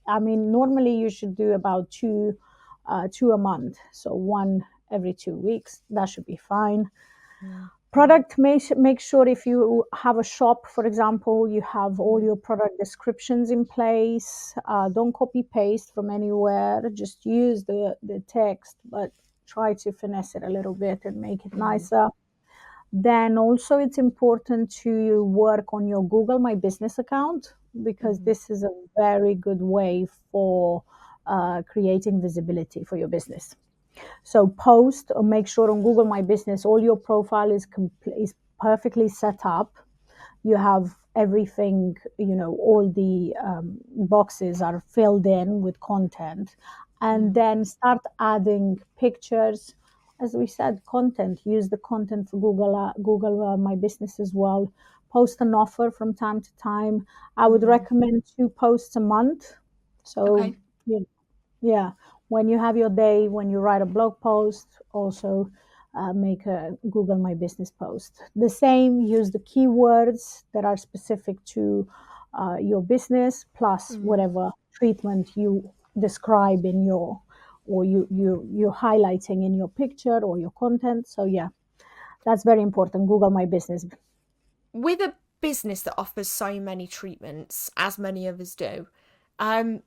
I mean, normally you should do about two a month. So one every 2 weeks. That should be fine. Mm. Product, make sure if you have a shop, for example, you have all Mm. your product descriptions in place. Don't copy paste from anywhere. Just use the text, but try to finesse it a little bit and make it Mm. nicer. Then also it's important to work on your Google My Business account because Mm. this is a very good way for creating visibility for your business. So post or make sure on Google My Business all your profile is perfectly set up. You have everything, all the boxes are filled in with content, and Mm. then start adding pictures. As we said, content, use the content for Google My Business as well. Post an offer from time to time. I would Mm. recommend 2 posts a month. So Okay. yeah, when you have your day, when you write a blog post, also make a Google My Business post. The same, use the keywords that are specific to your business, plus Mm. whatever treatment you describe in your, or you're highlighting in your picture or your content. So yeah, that's very important. Google My Business. With a business that offers so many treatments, as many of us do, um,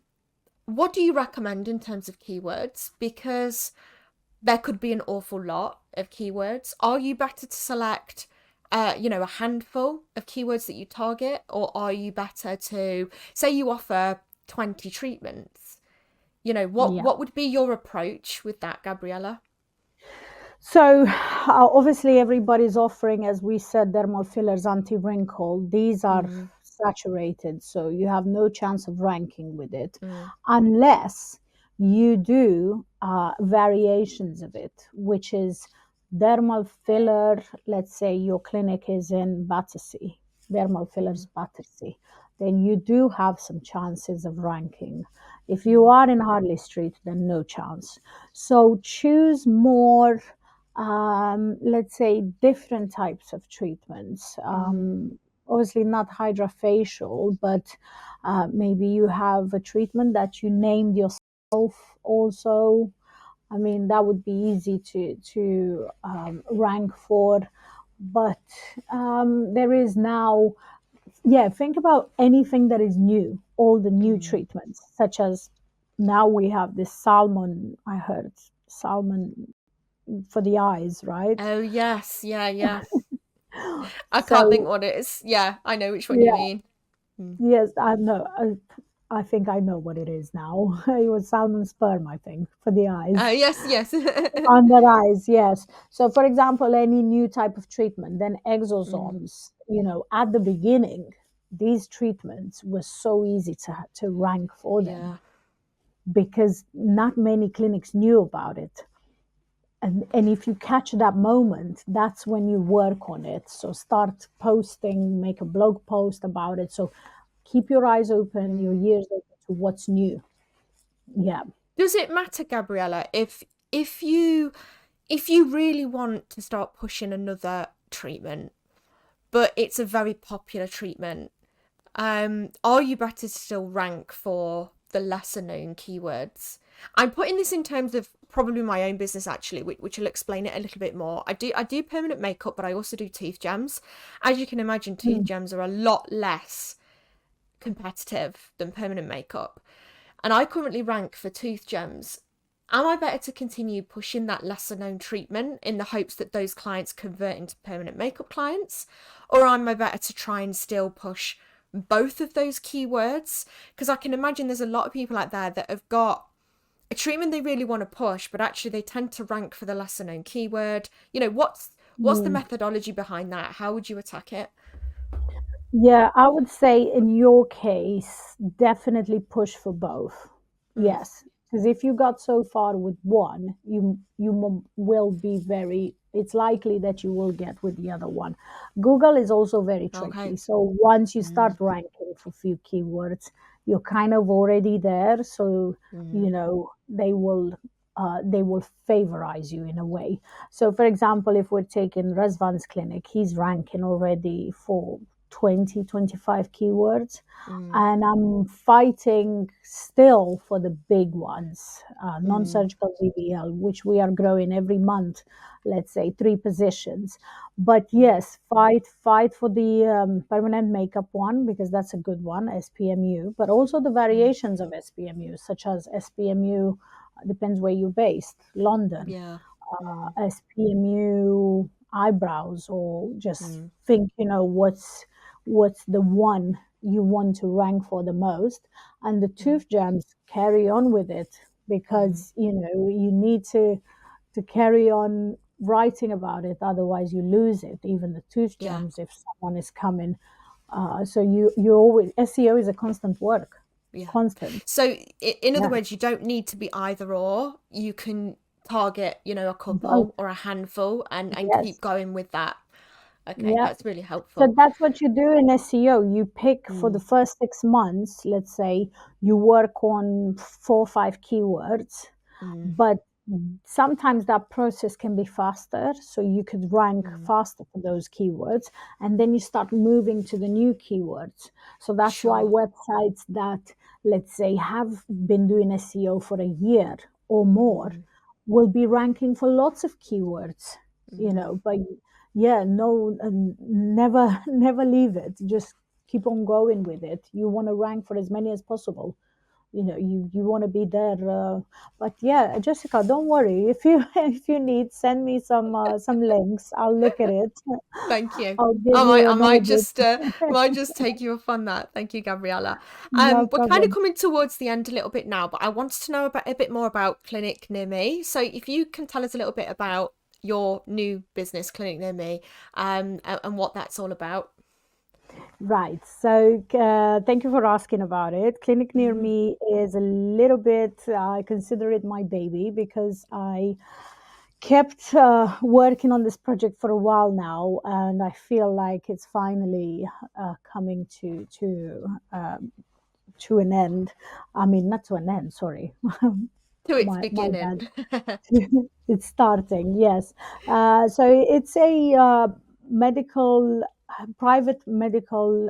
what do you recommend in terms of keywords? Because there could be an awful lot of keywords. Are you better to select, a handful of keywords that you target, or are you better to say you offer 20 treatments? What Yeah. what would be your approach with that, Gabriela? So obviously everybody's offering, as we said, dermal fillers, anti-wrinkle. These are Mm. saturated, so you have no chance of ranking with it Mm. unless you do variations of it, which is dermal filler. Let's say your clinic is in Battersea, dermal Mm. fillers Battersea, then you do have some chances of ranking. If you Mm. are in Harley Street, then no chance. So choose more, let's say, different types of treatments. Mm. Obviously, not hydrofacial, but maybe you have a treatment that you named yourself also. I mean, that would be easy to rank for. But there is now, yeah, think about anything that is new, all the new Mm. treatments, such as now we have this salmon, I heard salmon for the eyes, right? Oh yes, yeah, yeah. I can't think So what it is. Yeah, I know which one you yeah, mean. Mm. yes, I know. I think I know what it is now. It was salmon sperm, I think, for the eyes. Yes, yes. Under eyes, yes. So, for example, any new type of treatment, then Mm. exosomes, at the beginning, these treatments were so easy to rank for them Yeah. because not many clinics knew about it. and if you catch that moment, that's when you work on it. So start posting, make a blog post about it. So keep your eyes open, your Mm. ears open to what's new. Yeah. Does it matter, Gabriella, if you if you really want to start pushing another treatment, but it's a very popular treatment, are you better to still rank for the lesser known keywords? I'm putting this in terms of probably my own business actually, which will explain it a little bit more. I do permanent makeup, but I also do tooth gems. As you can imagine, tooth Mm. gems are a lot less competitive than permanent makeup. And I currently rank for tooth gems. Am I better to continue pushing that lesser known treatment in the hopes that those clients convert into permanent makeup clients? Or am I better to try and still push both of those keywords? Because I can imagine there's a lot of people out there that have got a treatment they really want to push, but actually they tend to rank for the lesser known keyword. What's the Mm. methodology behind that? How would you attack it? Yeah, I would say in your case, definitely push for both. Mm. Yes, because if you got so far with one, will be very. It's likely that you will get with the other one. Google is also very Okay. tricky. So once you start Mm. ranking for few keywords, you're kind of already there. So Mm. they will favorize you in a way. So, for example, if we're taking Razvan's clinic, he's ranking already for 20, 25 keywords. Mm. And I'm fighting still for the big ones, non Mm. surgical BBL, which we are growing every month, let's say 3 positions. But Mm. yes, fight for the permanent makeup one because that's a good one, SPMU, but also the Mm. variations of SPMU, such as SPMU, depends where you're based, London, Yeah. Mm. SPMU eyebrows, or just Mm. think, what's the one you want to rank for the most, and the Mm. tooth jams carry on with it Mm. because you need to carry on writing about it, otherwise you lose it. Even the tooth Yeah. jams, if someone is coming, so you always, SEO is a constant work, Yeah. constant. So, in other Yeah. words, you don't need to be either or. You can target, a Both. couple or a handful and Yes. keep going with that. Okay, Yeah. that's really So helpful. that's what you do in SEO. You pick for the Mm. first 6 months, let's say you work on 4 or 5 keywords, Mm. but sometimes that process can be faster. So you could rank Mm. faster for those keywords, and then you start moving to the new keywords. So that's why Sure. websites that, let's say, have been doing SEO for a year or more Mm. will be ranking for lots of keywords, Mm. but yeah, no, never never leave it, just keep on going with it. You want to rank for as many as possible, you want to be there, but yeah, Jessica, don't worry, if you if you need, send me some links, I'll look at it. Thank you. I'll give I might, you I an might audit. just, might just take you up on that. Thank you, Gabriella. No We're kind of problem. coming towards the end a little bit now, but I wanted to know about a bit more about Clinic Near Me. So, if you can tell us a little bit about your new business, Clinic Near Me, and what that's all about. Right. So, thank you for asking about it. Clinic Near Mm. Me is a little bit, I consider it my baby because I kept working on this project for a while now, and I feel like it's finally coming to an end. I mean, not to an end. Sorry, To its my beginning. bad. It's starting. Yes. So it's a medical, private medical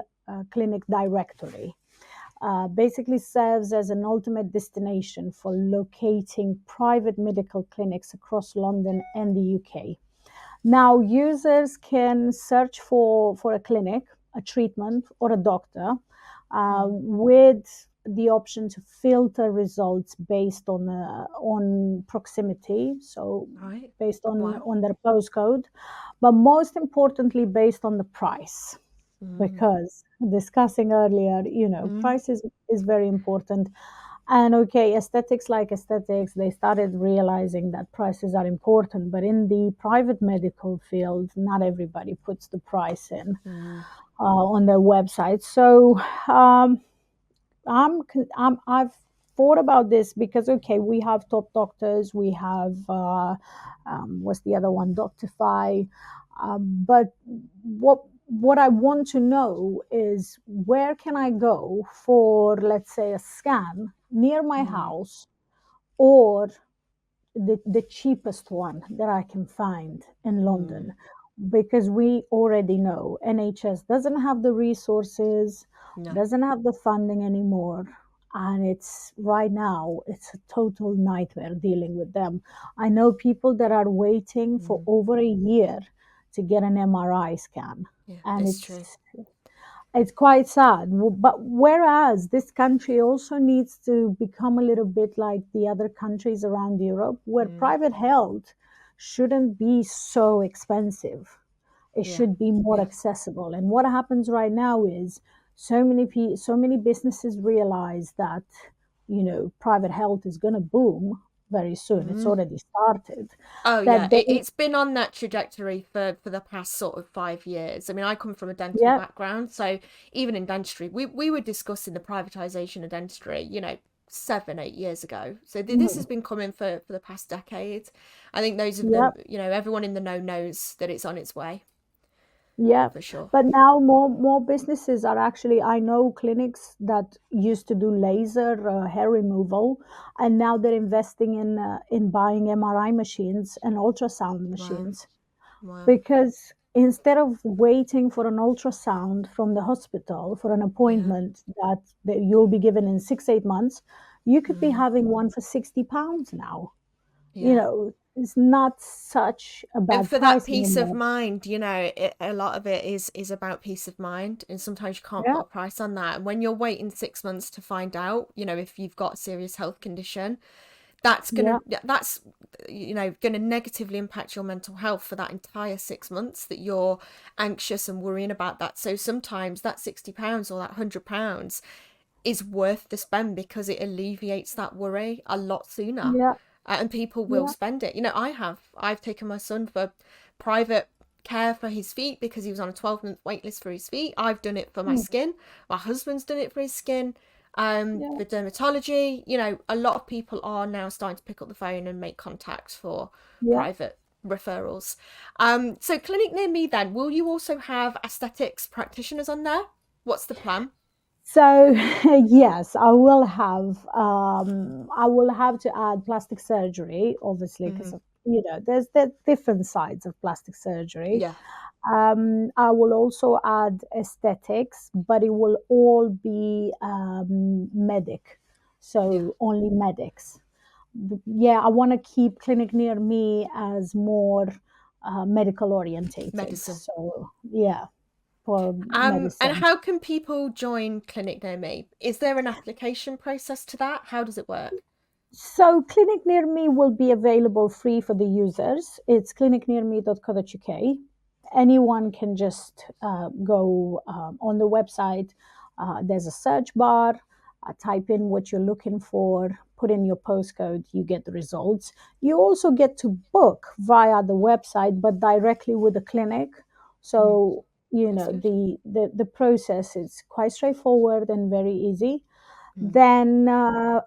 clinic directory. Basically serves as an ultimate destination for locating private medical clinics across London and the UK. Now, users can search for a clinic, a treatment, or a doctor Mm. with the option to filter results based on proximity, so Right. based on Wow. on their postcode, but most importantly based on the price, Mm. because discussing earlier, Mm. price is very important. And okay, aesthetics, like aesthetics, they started realizing that prices are important, but in the private medical field, not everybody puts the price in Mm. on their website. So um, I've thought about this because, okay, we have top doctors, we have, what's the other one, Doctify. But what I want to know is where can I go for, let's say, a scan near my Mm, house, or the cheapest one that I can find in mm, London, because we already know NHS doesn't have the resources, no. doesn't have the funding anymore. And it's right now, it's a total nightmare dealing with them. I know people that are waiting for Mm, over a year to get an MRI scan. yeah, And it's true. it's quite sad. But whereas this country also needs to become a little bit like the other countries around Europe, where Mm, private health shouldn't be so expensive. It yeah, should be more yeah. accessible. And what happens right now is so many businesses realize that, private health is going to boom very soon. It's Mm. already started. Oh yeah, That they, it's been on that trajectory for the past sort of 5 years. I mean, I come from a dental yeah, background, so even in dentistry, we were discussing the privatization of dentistry, 7, 8 years ago. So this has mm, been coming for the past decade. I think those of yeah. them, everyone in the know knows that it's on its way Yeah, for sure. but now more businesses are actually. I know clinics that used to do laser hair removal, and now they're investing in buying MRI machines and ultrasound Wow, machines, wow, because instead of waiting for an ultrasound from the hospital for an yeah. appointment that you'll be given in 6 8 months, you could be Mm, having one for £60 now. yeah. It's not such a And bad for that price peace of anymore. mind, a lot of it is about peace of mind, and sometimes you can't put Yeah, a price on that. And when you're waiting 6 months to find out, if you've got a serious health condition, yeah, that's gonna negatively impact your mental health for that entire 6 months that you're anxious and worrying about that. So sometimes that £60 or that £100 is worth the spend because it alleviates that worry a lot sooner. yeah, And people will yeah. spend it. I've taken my son for private care for his feet because he was on a 12-month wait list for his feet. I've done it for my Mm, skin. My husband's done it for his skin. yeah, For dermatology, a lot of people are now starting to pick up the phone and make contact for yeah. private referrals. So clinic near me then, will you also have aesthetics practitioners on there? What's the plan? So yes, I will have to add plastic surgery, obviously, because Hmm. there's the different sides of plastic surgery. Yeah, I will also add aesthetics, but it will all be medic, yeah. so only medics. Yeah, I want to keep clinic near me as more medical orientated. Medicine. So yeah, for And medicine. how can people join Clinic Near Me? Is there an application process to that? How does it work? So Clinic Near Me will be available free for the users. It's clinicnearme.co.uk. Anyone can just go on the website. There's a search bar. Type in what you're looking for. Put in your postcode. You get the results. You also get to book via the website, but directly with the clinic. Mm, So that's good. the process is quite straightforward and very easy. Mm, Then,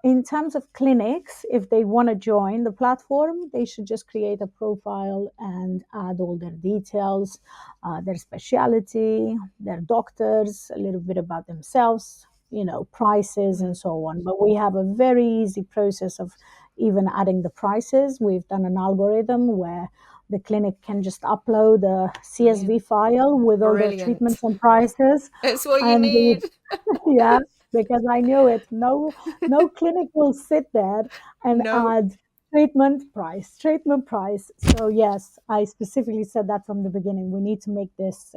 in terms of clinics, if they want to join the platform, they should just create a profile and add all their details, their specialty, their doctors, a little bit about themselves, prices, and mm, so on. But we have a very easy process of even adding the prices. We've done an algorithm where the clinic can just upload a brilliant. CSV file with all their Brilliant. treatments and prices, It's what you and need. yeah, because I knew it. No clinic will sit there and No. add treatment price. So yes, I specifically said that from the beginning. We need to make this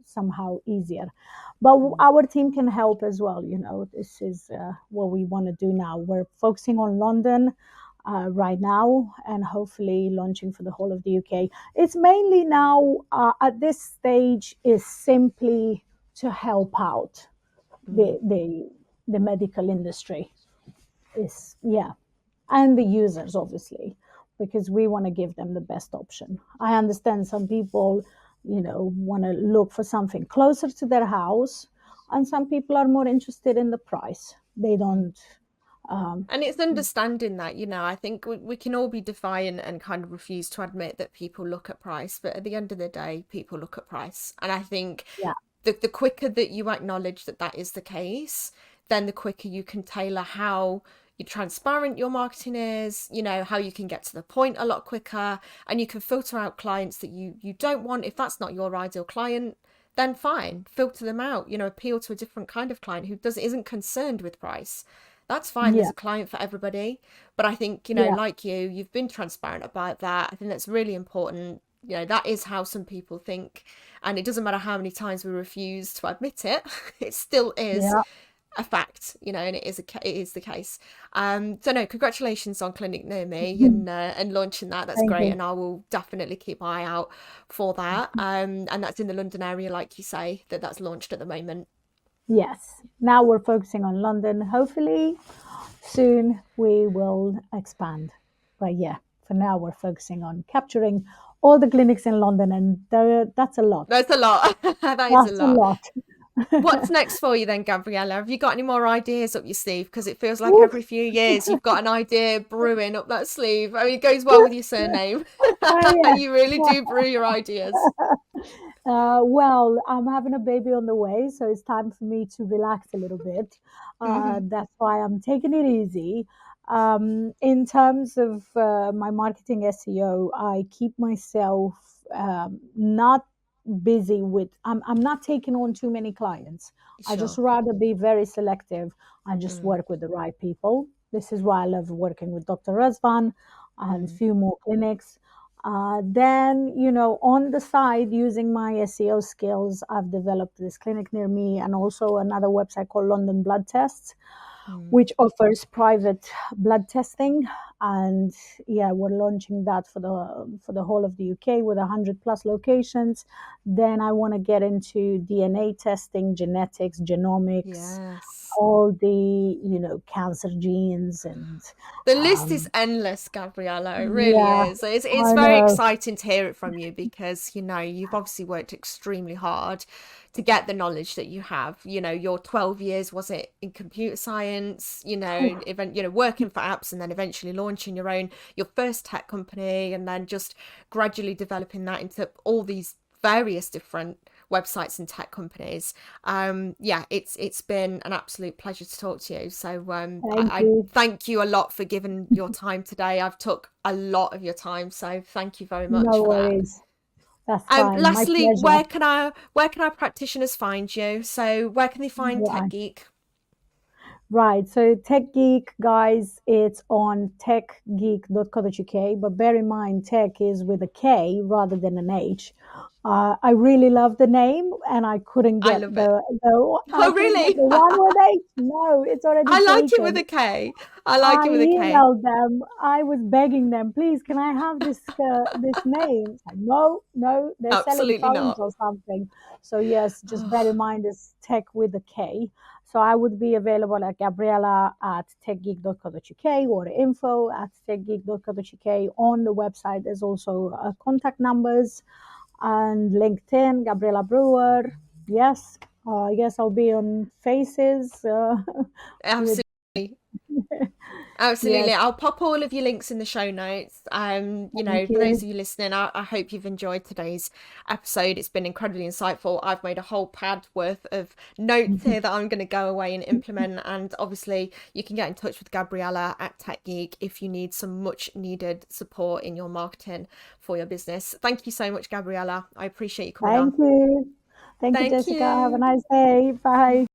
somehow easier, but Mm, our team can help as well. This is what we want to do now. We're focusing on London. Right now, and hopefully launching for the whole of the UK. It's mainly now at this stage is simply to help out mm, the medical industry is, yeah, and the users, obviously, because we want to give them the best option. I understand some people want to look for something closer to their house, and some people are more interested in the price. They mm. don't And it's understanding that, I think we can all be defiant and kind of refuse to admit that people look at price, but at the end of the day, people look at price. And I think Yeah, the quicker that you acknowledge that that is the case, then the quicker you can tailor how transparent your marketing is, how you can get to the point a lot quicker, and you can filter out clients that you don't want. If that's not your ideal client, then fine, filter them out, appeal to a different kind of client who isn't concerned with price. That's fine. There's yeah, a client for everybody. But I think, yeah, like you've been transparent about that. I think that's really important. That is how some people think. And it doesn't matter how many times we refuse to admit it, it still is yeah. a fact, and it is the case. So no, congratulations on Clinic Near Me and launching that. That's Thank great, you. and I will definitely keep my eye out for that. And that's in the London area, like you say, that's launched at the moment. Yes. Now we're focusing on London. Hopefully, soon we will expand. But yeah, for now we're focusing on capturing all the clinics in London, and that's a lot. That's a lot. That is a That's a lot. lot. What's next for you then, Gabriella? Have you got any more ideas up your sleeve? Because it feels like Woo. every few years you've got an idea brewing up that sleeve. I mean, it goes well with your surname. Yeah. You really do brew your ideas. Well, I'm having a baby on the way, so it's time for me to relax a little bit. Hmm. That's why I'm taking it easy. In terms of my marketing SEO, I keep myself not busy with, I'm not taking on too many clients. I just Sure. rather be very selective and just Mm, work with the right people. This is why I love working with Dr. Razvan and a mm, few more clinics. Then, on the side, using my SEO skills, I've developed this clinic near me and also another website called London Blood Tests, mm. which offers private blood testing. And yeah, we're launching that for the whole of the UK with 100 plus locations. Then I want to get into DNA testing, genetics, genomics, Yes. all the cancer genes and The list is um, endless, Gabriella. It really yeah, is. It's I very know. exciting to hear it from you because, you've obviously worked extremely hard to get the knowledge that you have. Your 12 years was it in computer science, working for apps and then eventually launching your first tech company and then just gradually developing that into all these various different websites and tech companies. Yeah, it's been an absolute pleasure to talk to you. So Thank I you. thank you a lot for giving your time today. I've took a lot of your time, so thank you very much No for that. worries. That's fine. My Lastly, pleasure. where can our practitioners find you? So where can they find Right. TeckGeek? Right. So TeckGeek, guys, it's on techgeek.co.uk, but bear in mind, tech is with a K rather than an H. I really love the name, and I couldn't I get love it. the I Oh, couldn't get really? the one with H. No, it's already I like it with taken. a K. I like I it with a K. emailed them. I was begging them, please, can I have this name? It's like, no, no, they're selling Absolutely phones not. or something. So yes, just bear in Oh, mind it's tech with a K. So I would be available at Gabriela at techgeek.co.uk or info at techgeek.co.uk. On the website, there's also contact numbers and LinkedIn, Gabriela Brewer. Yes, yes, I'll be on Faces with absolutely. Absolutely. yes. I'll pop all of your links in the show notes. Thank For those you. of you listening, I hope you've enjoyed today's episode. It's been incredibly insightful. I've made a whole pad worth of notes here that I'm going to go away and implement. And obviously, you can get in touch with Gabriella at TechGeek if you need some much needed support in your marketing for your business. Thank you so much, Gabriella. I appreciate you coming on. Thank you. Thank you, Thank Jessica. Have a you. nice day. Bye.